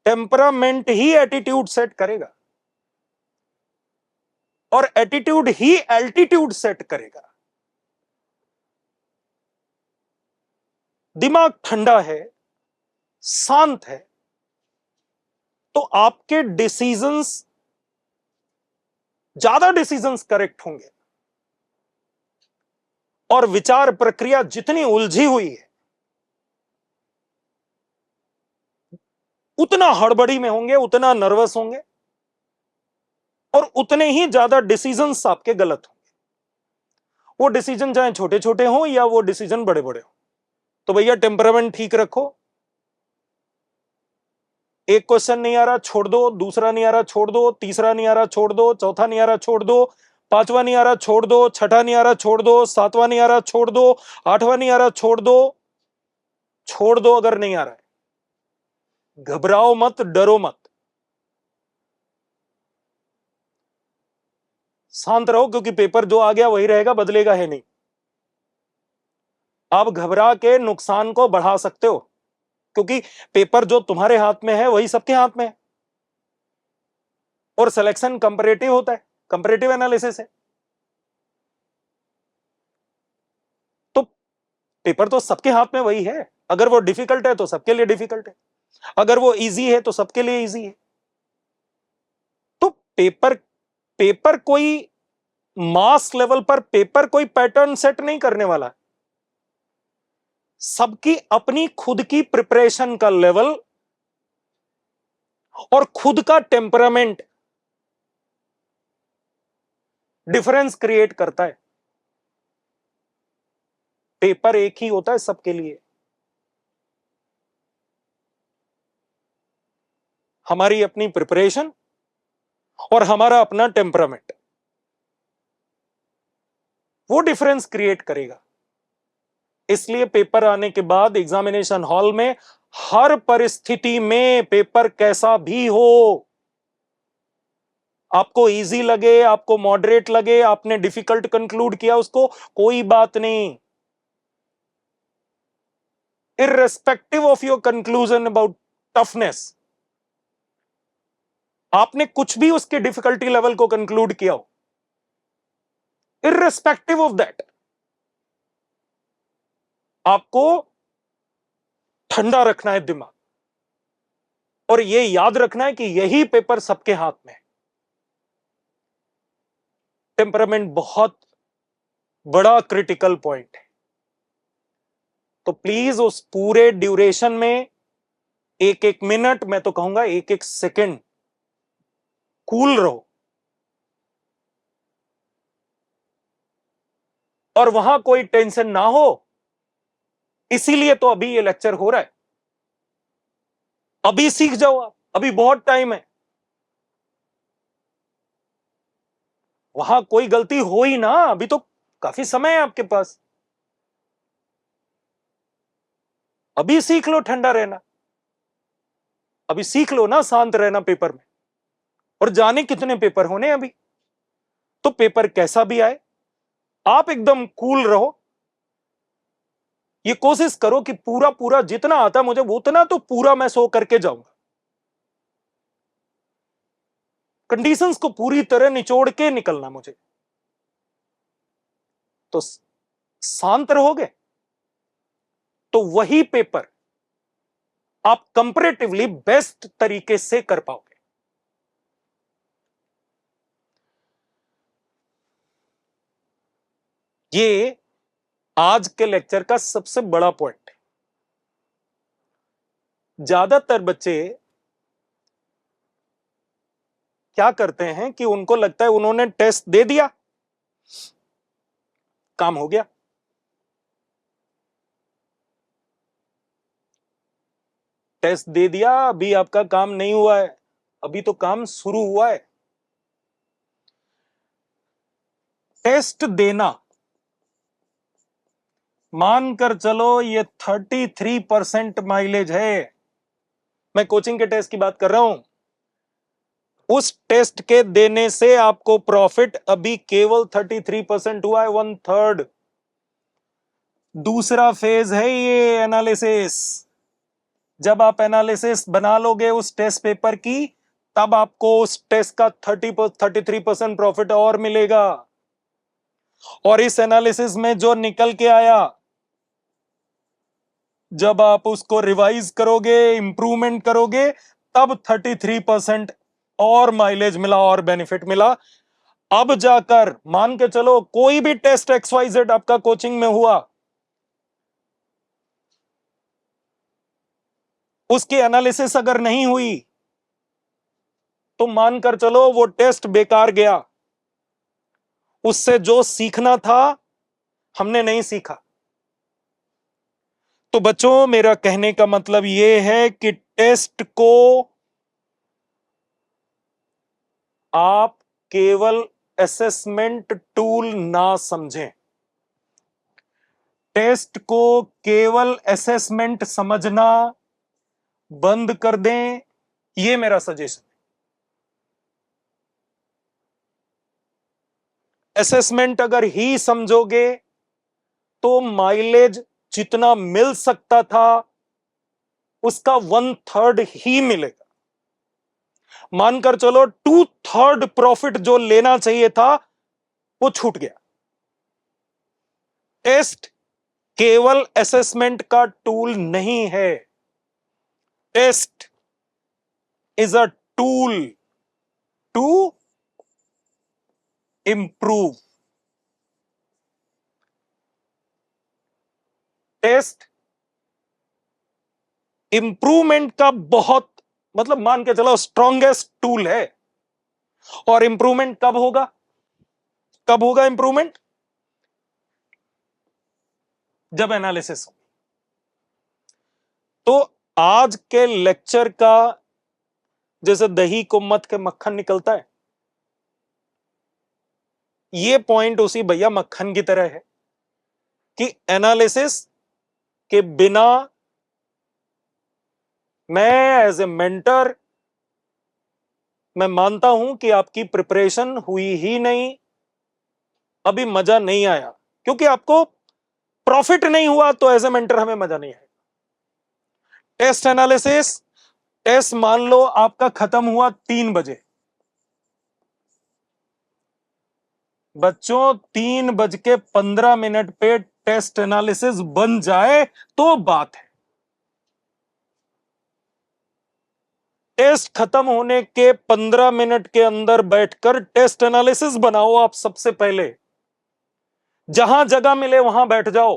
टेम्परामेंट ही एटीट्यूड सेट करेगा, और एटीट्यूड ही एल्टीट्यूड सेट करेगा। दिमाग ठंडा है, शांत है, तो आपके डिसीजंस, ज्यादा डिसीजंस करेक्ट होंगे, और विचार प्रक्रिया जितनी उलझी हुई है उतना हड़बड़ी में होंगे, उतना नर्वस होंगे, और उतने ही ज्यादा डिसीजंस आपके गलत होंगे। वो डिसीजन चाहे छोटे छोटे हों या वो डिसीजन बड़े बड़े हों। तो भैया टेम्परामेंट ठीक रखो। एक क्वेश्चन नहीं आ रहा छोड़ दो, दूसरा नहीं आ रहा छोड़ दो, तीसरा नहीं आ रहा छोड़ दो, चौथा नहीं आ रहा छोड़ दो, पांचवा नहीं आ रहा छोड़ दो, छठा नहीं आ रहा छोड़ दो, सातवां नहीं आ रहा छोड़ दो, आठवां नहीं आ रहा छोड़ दो। छोड़ दो अगर नहीं आ रहा है, घबराओ मत, डरो मत, शांत रहो, क्योंकि पेपर जो आ गया वही रहेगा, बदलेगा है नहीं। आप घबरा के नुकसान को बढ़ा सकते हो, क्योंकि पेपर जो तुम्हारे हाथ में है वही सबके हाथ में है, और सिलेक्शन कंपैरेटिव होता है, कंपैरेटिव एनालिसिस है। तो पेपर तो सबके हाथ में वही है। अगर वो डिफिकल्ट है तो सबके लिए डिफिकल्ट है, अगर वो इजी है तो सबके लिए इजी है। तो पेपर पेपर कोई मास लेवल पर पेपर कोई पैटर्न सेट नहीं करने वाला। सबकी अपनी खुद की प्रिपरेशन का लेवल और खुद का टेम्परामेंट डिफरेंस क्रिएट करता है। पेपर एक ही होता है सबके लिए। हमारी अपनी प्रिपरेशन और हमारा अपना टेम्परामेंट, वो डिफरेंस क्रिएट करेगा। इसलिए पेपर आने के बाद एग्जामिनेशन हॉल में हर परिस्थिति में, पेपर कैसा भी हो, आपको इजी लगे, आपको मॉडरेट लगे, आपने डिफिकल्ट कंक्लूड किया उसको, कोई बात नहीं। Irrespective of your conclusion about toughness, आपने कुछ भी उसके डिफिकल्टी लेवल को कंक्लूड किया हो, इररेस्पेक्टिव ऑफ दैट, आपको ठंडा रखना है दिमाग, और यह याद रखना है कि यही पेपर सबके हाथ में है। टेम्परामेंट बहुत बड़ा क्रिटिकल पॉइंट है। तो प्लीज उस पूरे ड्यूरेशन में एक एक मिनट, मैं तो कहूंगा एक एक सेकंड कूल रहो, और वहां कोई टेंशन ना हो। इसीलिए तो अभी ये लेक्चर हो रहा है। अभी सीख जाओ आप, अभी बहुत टाइम है। वहां कोई गलती हो ही ना, अभी तो काफी समय है आपके पास। अभी सीख लो ठंडा रहना, अभी सीख लो ना शांत रहना पेपर में। और जाने कितने पेपर होने अभी, तो पेपर कैसा भी आए आप एकदम कूल रहो। ये कोशिश करो कि पूरा पूरा जितना आता मुझे उतना तो पूरा मैं सो करके जाऊंगा। कंडीशंस को पूरी तरह निचोड़ के निकलना मुझे। तो शांत रहोगे तो वही पेपर आप कंपैरेटिवली बेस्ट तरीके से कर पाओगे। ये आज के लेक्चर का सबसे बड़ा पॉइंट है। ज्यादातर बच्चे क्या करते हैं कि उनको लगता है उन्होंने टेस्ट दे दिया, काम हो गया। टेस्ट दे दिया, अभी आपका काम नहीं हुआ है, अभी तो काम शुरू हुआ है। टेस्ट देना, मानकर चलो ये 33% माइलेज है। मैं कोचिंग के टेस्ट की बात कर रहा हूं। उस टेस्ट के देने से आपको प्रॉफिट अभी केवल 33% हुआ है, 1/3। दूसरा फेज है ये एनालिसिस। जब आप एनालिसिस बना लोगे उस टेस्ट पेपर की, तब आपको उस टेस्ट का 33% प्रॉफिट और मिलेगा। और इस एनालिसिस में जो निकल के आया, जब आप उसको रिवाइज करोगे, इंप्रूवमेंट करोगे, तब 33% और माइलेज मिला और बेनिफिट मिला। अब जाकर मान के चलो कोई भी टेस्ट XYZ आपका कोचिंग में हुआ, उसकी एनालिसिस अगर नहीं हुई तो मानकर चलो वो टेस्ट बेकार गया। उससे जो सीखना था हमने नहीं सीखा। तो बच्चों, मेरा कहने का मतलब यह है कि टेस्ट को आप केवल असेसमेंट टूल ना समझें। टेस्ट को केवल असेसमेंट समझना बंद कर दें, यह मेरा सजेशन है। असेसमेंट अगर ही समझोगे तो माइलेज जितना मिल सकता था उसका 1/3 ही मिलेगा। मानकर चलो 2/3 प्रॉफिट जो लेना चाहिए था वो छूट गया। टेस्ट केवल असेसमेंट का टूल नहीं है। Test is a tool to improve. Test improvement का बहुत, मतलब मान के चलो स्ट्रॉन्गेस्ट टूल है। और इंप्रूवमेंट कब होगा? कब होगा इंप्रूवमेंट? जब एनालिसिस हो। तो आज के लेक्चर का जैसे दही को मथ के मक्खन निकलता है, ये पॉइंट उसी भैया मक्खन की तरह है कि एनालिसिस के बिना मैं एज ए मेंटर, मैं मानता हूं कि आपकी प्रिपरेशन हुई ही नहीं, अभी मजा नहीं आया। क्योंकि आपको प्रॉफिट नहीं हुआ तो एज ए मेंटर हमें मजा नहीं आया। टेस्ट एनालिसिस, टेस्ट मान लो आपका खत्म हुआ 3 बजे। बच्चों 3:15 पे टेस्ट एनालिसिस बन जाए तो बात है। टेस्ट खत्म होने के 15 मिनट के अंदर बैठकर टेस्ट एनालिसिस बनाओ। आप सबसे पहले जहां जगह मिले वहां बैठ जाओ।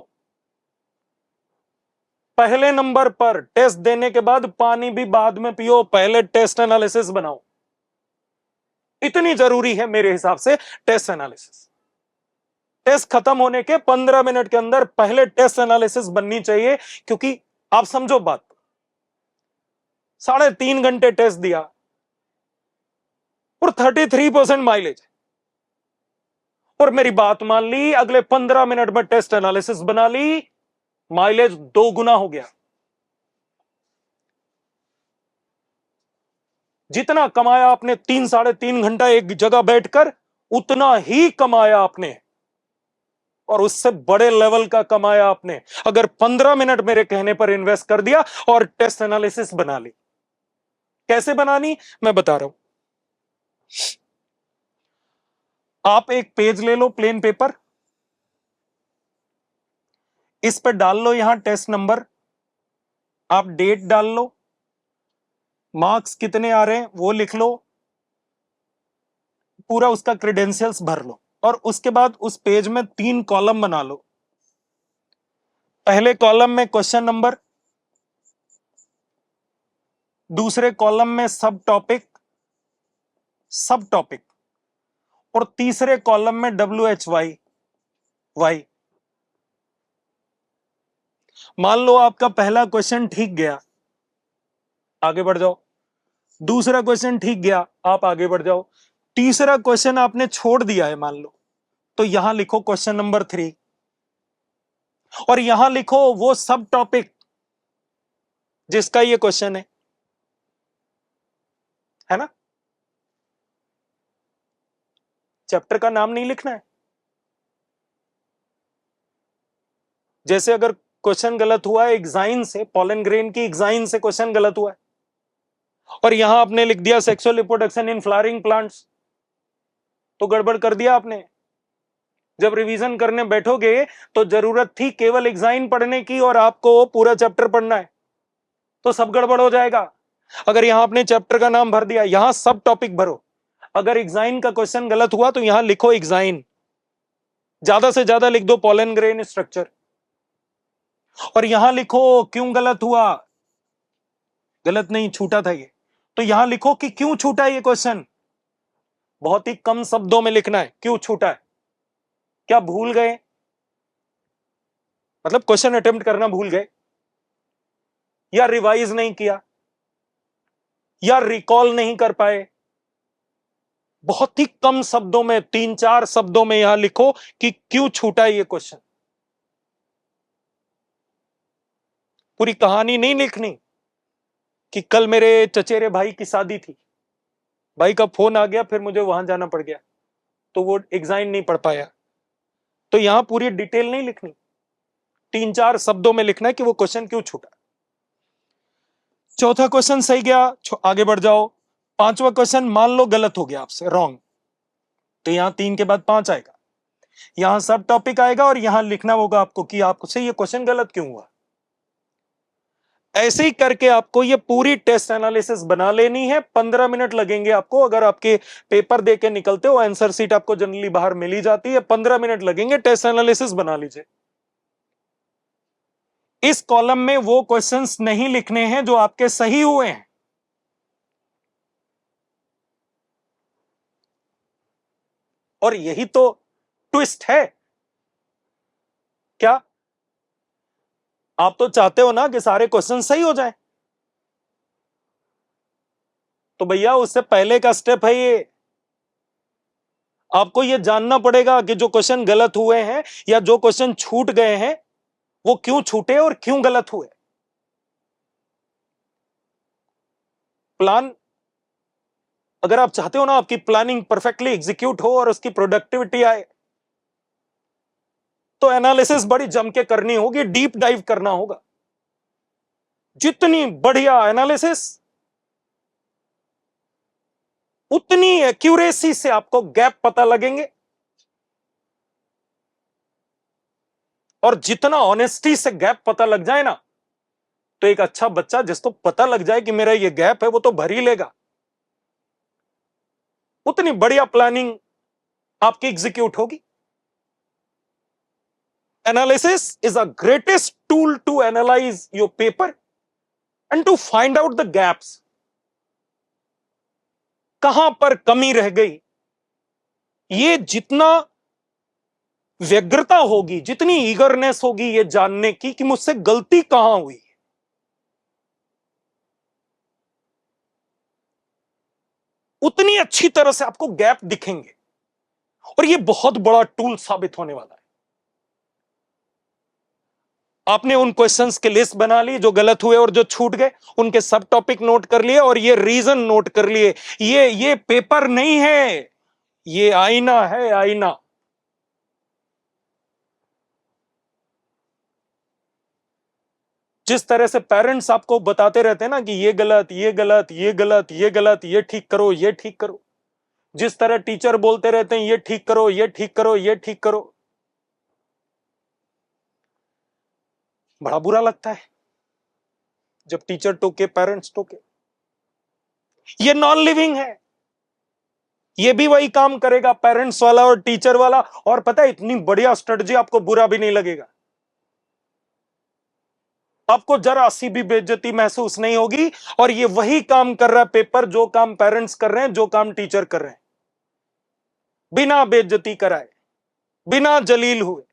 पहले नंबर पर टेस्ट देने के बाद पानी भी बाद में पियो, पहले टेस्ट एनालिसिस बनाओ। इतनी जरूरी है मेरे हिसाब से टेस्ट एनालिसिस। टेस्ट खत्म होने के 15 मिनट के अंदर पहले टेस्ट एनालिसिस बननी चाहिए, क्योंकि आप समझो बात, 3.5 घंटे टेस्ट दिया और 33% माइलेज, और मेरी बात मान ली, अगले 15 मिनट में टेस्ट एनालिसिस बना ली, माइलेज 2 गुना हो गया। जितना कमाया आपने 3-3.5 घंटा एक जगह बैठकर, उतना ही कमाया आपने, और उससे बड़े लेवल का कमाया आपने, अगर 15 मिनट मेरे कहने पर इन्वेस्ट कर दिया और टेस्ट एनालिसिस बना ली। कैसे बनानी मैं बता रहा हूं। आप एक पेज ले लो, प्लेन पेपर, इस पर डाल लो यहां टेस्ट नंबर, आप डेट डाल लो, मार्क्स कितने आ रहे हैं वो लिख लो, पूरा उसका क्रेडेंशियल्स भर लो, और उसके बाद उस पेज में 3 कॉलम बना लो। पहले कॉलम में क्वेश्चन नंबर, दूसरे कॉलम में सब टॉपिक, और तीसरे कॉलम में WHY वाई। मान लो आपका पहला क्वेश्चन ठीक गया, आगे बढ़ जाओ, दूसरा क्वेश्चन ठीक गया, आप आगे बढ़ जाओ, तीसरा क्वेश्चन आपने छोड़ दिया है मान लो, तो यहां लिखो क्वेश्चन नंबर 3, और यहां लिखो वो सब टॉपिक जिसका ये क्वेश्चन है ना। चैप्टर का नाम नहीं लिखना है। जैसे अगर क्वेश्चन गलत हुआ है एक्साइन से, पॉलन ग्रेन की एक्साइन से क्वेश्चन गलत हुआ है, और यहां आपने लिख दिया sexual reproduction in flowering plants, तो गड़बड़ कर दिया आपने। जब रिवीजन करने बैठोगे तो जरूरत थी केवल एक्साइन पढ़ने की, और आपको पूरा चैप्टर पढ़ना है, तो सब गड़बड़ हो जाएगा। अगर यहां आपने चैप्टर का नाम भर दिया, यहां सब टॉपिक भरो। अगर एक्साइन का क्वेश्चन गलत हुआ तो यहां लिखो एक्साइन, ज्यादा से ज्यादा लिख दो पॉलन ग्रेन स्ट्रक्चर, और यहां लिखो क्यों गलत हुआ, गलत नहीं छूटा था ये, तो यहां लिखो कि क्यों छूटा ये क्वेश्चन। बहुत ही कम शब्दों में लिखना है क्यों छूटा है। क्या भूल गए, मतलब क्वेश्चन अटेम्प्ट करना भूल गए, या रिवाइज नहीं किया, या रिकॉल नहीं कर पाए। बहुत ही कम शब्दों में, 3-4 शब्दों में यहां लिखो कि क्यों छूटा ये क्वेश्चन। पूरी कहानी नहीं लिखनी कि कल मेरे चचेरे भाई की शादी थी, भाई का फोन आ गया, फिर मुझे वहां जाना पड़ गया, तो वो एग्जाम नहीं पढ़ पाया। तो यहां पूरी डिटेल नहीं लिखनी, 3-4 शब्दों में लिखना है कि वो क्वेश्चन क्यों छूटा। चौथा क्वेश्चन सही गया, आगे बढ़ जाओ। पांचवा क्वेश्चन मान लो गलत हो गया आपसे, रॉन्ग, तो यहां 3 के बाद 5 आएगा, यहां सब टॉपिक आएगा, और यहां लिखना होगा आपको कि आपसे ये क्वेश्चन गलत क्यों हुआ। ऐसे ही करके आपको ये पूरी टेस्ट एनालिसिस बना लेनी है। 15 मिनट लगेंगे आपको, अगर आपके पेपर दे के निकलते हो, आंसर शीट आपको जनरली बाहर मिल ही जाती है, 15 मिनट लगेंगे, टेस्ट एनालिसिस बना लीजिए। इस कॉलम में वो क्वेश्चंस नहीं लिखने हैं जो आपके सही हुए हैं। और यही तो ट्विस्ट है। क्या आप तो चाहते हो ना कि सारे क्वेश्चन सही हो जाएं? तो भैया उससे पहले का स्टेप है ये, आपको ये जानना पड़ेगा कि जो क्वेश्चन गलत हुए हैं या जो क्वेश्चन छूट गए हैं वो क्यों छूटे और क्यों गलत हुए। प्लान, अगर आप चाहते हो ना आपकी प्लानिंग परफेक्टली एग्जीक्यूट हो और उसकी प्रोडक्टिविटी आए, तो एनालिसिस बड़ी जम के करनी होगी, डीप डाइव करना होगा। जितनी बढ़िया एनालिसिस, उतनी एक्यूरेसी से आपको गैप पता लगेंगे, और जितना ऑनेस्टी से गैप पता लग जाए ना, तो एक अच्छा बच्चा जिसको पता लग जाए कि मेरा ये गैप है, वो तो भर ही लेगा। उतनी बढ़िया प्लानिंग आपकी एग्जीक्यूट होगी। analysis is a greatest tool to analyze your paper and to find out the gaps. कहां पर कमी रह गई, ये जितना व्यग्रता होगी, जितनी ईगरनेस होगी ये जानने की कि मुझसे गलती कहां हुई, उतनी अच्छी तरह से आपको गैप दिखेंगे और ये बहुत बड़ा टूल साबित होने वाला है। आपने उन क्वेश्चंस के लिस्ट बना ली जो गलत हुए और जो छूट गए, उनके सब टॉपिक नोट कर लिए और ये रीजन नोट कर लिए। ये पेपर नहीं है, ये आईना है, आईना। जिस तरह से पेरेंट्स आपको बताते रहते हैं ना कि ये गलत, ये गलत, ये गलत, ये गलत, ये ठीक करो, ये ठीक करो, जिस तरह टीचर बोलते रहते हैं ये ठीक करो, ये ठीक करो, ये ठीक करो, बड़ा बुरा लगता है जब टीचर टोके, पेरेंट्स टोके। ये नॉन लिविंग है, ये भी वही काम करेगा, पेरेंट्स वाला और टीचर वाला। और पता है, इतनी बढ़िया स्ट्रेटजी, आपको बुरा भी नहीं लगेगा, आपको जरा सी भी बेइज्जती महसूस नहीं होगी। और ये वही काम कर रहा है पेपर, जो काम पेरेंट्स कर रहे हैं, जो काम टीचर कर रहे हैं, बिना बेइज्जती कराए, बिना जलील हुए,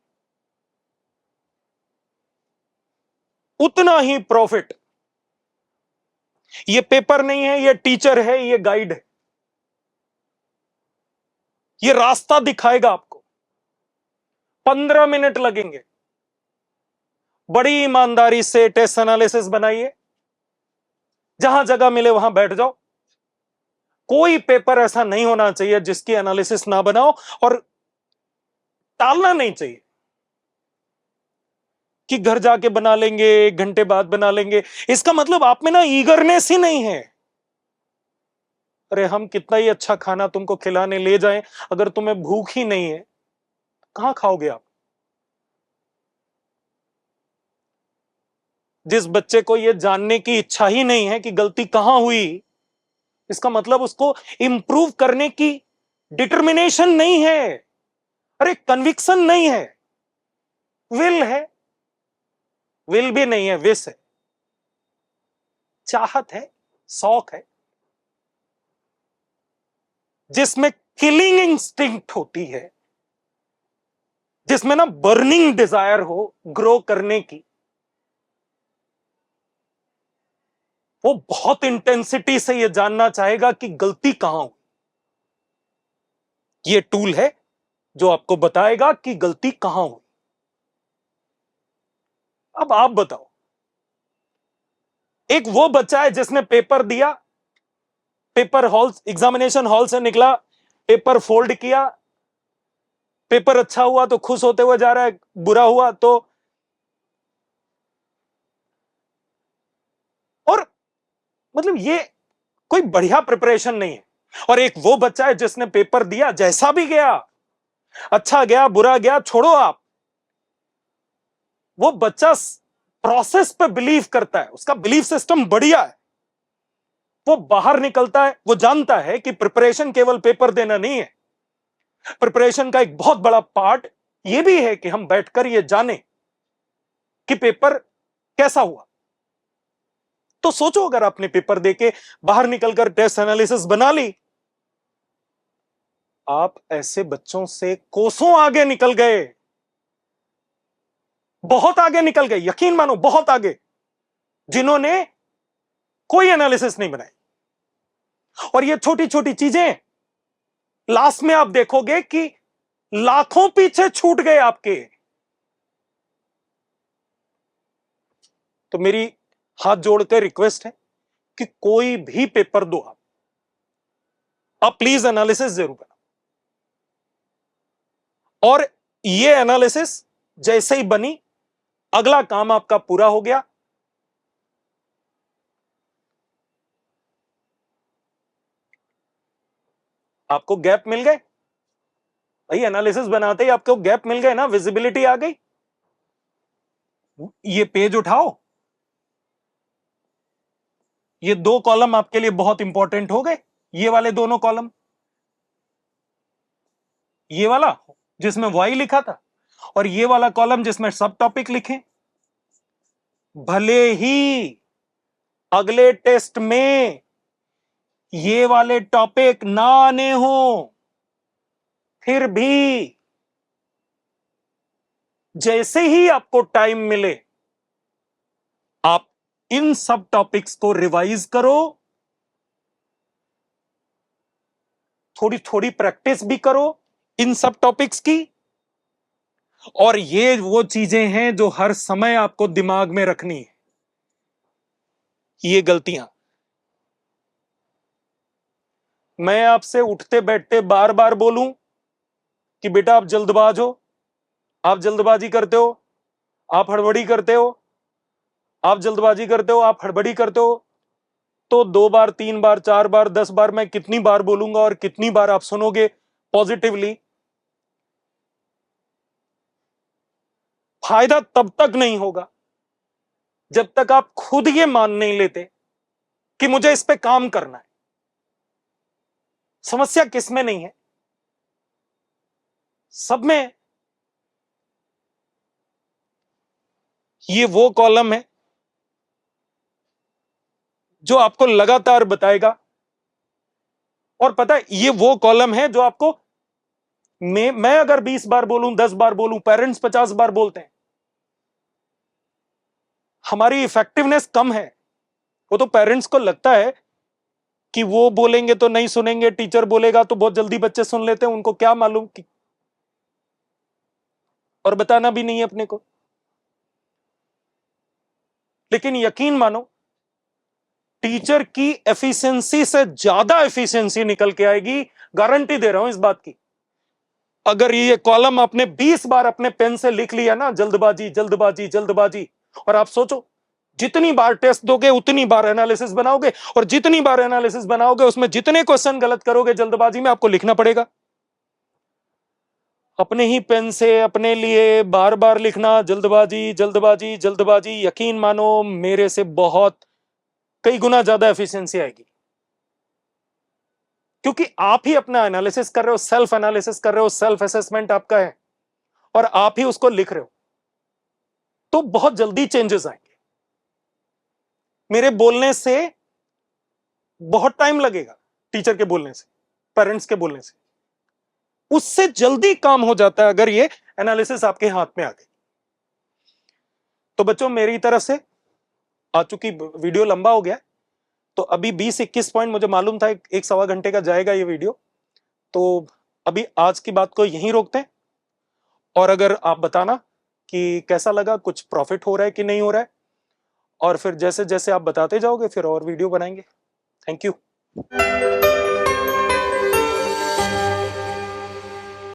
उतना ही प्रॉफिट। ये पेपर नहीं है, ये टीचर है, ये गाइड है, ये रास्ता दिखाएगा आपको। 15 मिनट लगेंगे, बड़ी ईमानदारी से टेस्ट एनालिसिस बनाइए, जहां जगह मिले वहां बैठ जाओ। कोई पेपर ऐसा नहीं होना चाहिए जिसकी एनालिसिस ना बनाओ, और टालना नहीं चाहिए कि घर जाके बना लेंगे, 1 घंटे बाद बना लेंगे। इसका मतलब आप में ना ईगरनेस ही नहीं है। अरे हम कितना ही अच्छा खाना तुमको खिलाने ले जाएं, अगर तुम्हें भूख ही नहीं है कहां खाओगे आप? जिस बच्चे को यह जानने की इच्छा ही नहीं है कि गलती कहां हुई, इसका मतलब उसको इंप्रूव करने की डिटर्मिनेशन नहीं है, अरे कन्विक्शन नहीं है, विल है। विल भी नहीं है, विश है, चाहत है, शौक है, जिसमें किलिंग इंस्टिंक्ट होती है, जिसमें ना बर्निंग डिजायर हो ग्रो करने की, वो बहुत इंटेंसिटी से ये जानना चाहेगा कि गलती कहां हो। ये टूल है जो आपको बताएगा कि गलती कहां हो। अब आप बताओ, एक वो बच्चा है जिसने पेपर दिया, पेपर हॉल, एग्जामिनेशन हॉल से निकला, पेपर फोल्ड किया, पेपर अच्छा हुआ तो खुश होते हुए जा रहा है, बुरा हुआ तो, और मतलब ये कोई बढ़िया प्रिपरेशन नहीं है। और एक वो बच्चा है जिसने पेपर दिया, जैसा भी गया, अच्छा गया, बुरा गया, छोड़ो आप, वो बच्चा प्रोसेस पे बिलीव करता है, उसका बिलीफ सिस्टम बढ़िया है। वो बाहर निकलता है, वो जानता है कि प्रिपरेशन केवल पेपर देना नहीं है, प्रिपरेशन का एक बहुत बड़ा पार्ट यह भी है कि हम बैठकर यह जाने कि पेपर कैसा हुआ। तो सोचो, अगर आपने पेपर देके बाहर निकलकर टेस्ट एनालिसिस बना ली, आप ऐसे बच्चों से कोसों आगे निकल गए, बहुत आगे निकल गए, यकीन मानो बहुत आगे, जिन्होंने कोई एनालिसिस नहीं बनाई। और ये छोटी छोटी चीजें लास्ट में आप देखोगे कि लाखों पीछे छूट गए आपके। तो मेरी हाथ जोड़कर रिक्वेस्ट है कि कोई भी पेपर दो, आप प्लीज एनालिसिस जरूर करो। और ये एनालिसिस जैसे ही बनी, अगला काम आपका पूरा हो गया। आपको गैप मिल गए भाई, एनालिसिस बनाते ही आपको गैप मिल गए ना, विजिबिलिटी आ गई। ये पेज उठाओ, ये 2 कॉलम आपके लिए बहुत इंपॉर्टेंट हो गए, ये वाले दोनों कॉलम, ये वाला जिसमें वाई लिखा था और ये वाला कॉलम जिसमें सब टॉपिक लिखें। भले ही अगले टेस्ट में ये वाले टॉपिक ना आने हो, फिर भी जैसे ही आपको टाइम मिले आप इन सब टॉपिक्स को रिवाइज करो, थोड़ी थोड़ी प्रैक्टिस भी करो इन सब टॉपिक्स की। और ये वो चीजें हैं जो हर समय आपको दिमाग में रखनी है। ये गलतियां मैं आपसे उठते बैठते बार बार बोलूं कि बेटा आप जल्दबाज हो, आप जल्दबाजी करते हो, आप हड़बड़ी करते हो, आप जल्दबाजी करते हो, आप हड़बड़ी करते हो, तो 2 बार 3 बार 4 बार 10 बार मैं कितनी बार बोलूंगा और कितनी बार आप सुनोगे पॉजिटिवली? फायदा तब तक नहीं होगा जब तक आप खुद ये मान नहीं लेते कि मुझे इस पे काम करना है। समस्या किसमें नहीं है? सब में है। ये वो कॉलम है जो आपको लगातार बताएगा, और पता है ये वो कॉलम है जो आपको मैं अगर 20 बार बोलूं 10 बार बोलूं, पेरेंट्स 50 बार बोलते हैं, हमारी इफेक्टिवनेस कम है। वो तो पेरेंट्स को लगता है कि वो बोलेंगे तो नहीं सुनेंगे, टीचर बोलेगा तो बहुत जल्दी बच्चे सुन लेते हैं, उनको क्या मालूम कि, और बताना भी नहीं है अपने को। लेकिन यकीन मानो टीचर की एफिशिएंसी से ज्यादा एफिशिएंसी निकल के आएगी, गारंटी दे रहा हूं इस बात की। अगर ये कॉलम आपने 20 बार अपने पेन से लिख लिया ना, जल्दबाजी जल्दबाजी जल्दबाजी, और आप सोचो जितनी बार टेस्ट दोगे उतनी बार एनालिसिस बनाओगे, और जितनी बार एनालिसिस बनाओगे उसमें जितने क्वेश्चन गलत करोगे जल्दबाजी में आपको लिखना पड़ेगा। अपने ही पेन से अपने लिए बार बार लिखना, जल्दबाजी जल्दबाजी जल्दबाजी, यकीन मानो मेरे से बहुत कई गुना ज्यादा एफिशिएंसी आएगी, क्योंकि आप ही अपना एनालिसिस कर रहे हो, सेल्फ एनालिसिस कर रहे हो, सेल्फ असेसमेंट आपका है और आप ही उसको लिख रहे हो, तो बहुत जल्दी चेंजेस आएंगे। मेरे बोलने से बहुत टाइम लगेगा, टीचर के बोलने से, पेरेंट्स के बोलने से, उससे जल्दी काम हो जाता है अगर ये एनालिसिस आपके हाथ में आ गई। तो बच्चों मेरी तरफ से आ चुकी, वीडियो लंबा हो गया तो अभी 20-21 पॉइंट मुझे मालूम था एक सवा घंटे का जाएगा ये वीडियो, तो अभी आज की बात को यहीं रोकते हैं। और अगर आप बताना कि कैसा लगा, कुछ प्रॉफिट हो रहा है कि नहीं हो रहा है, और फिर जैसे जैसे आप बताते जाओगे फिर और वीडियो बनाएंगे। Thank you.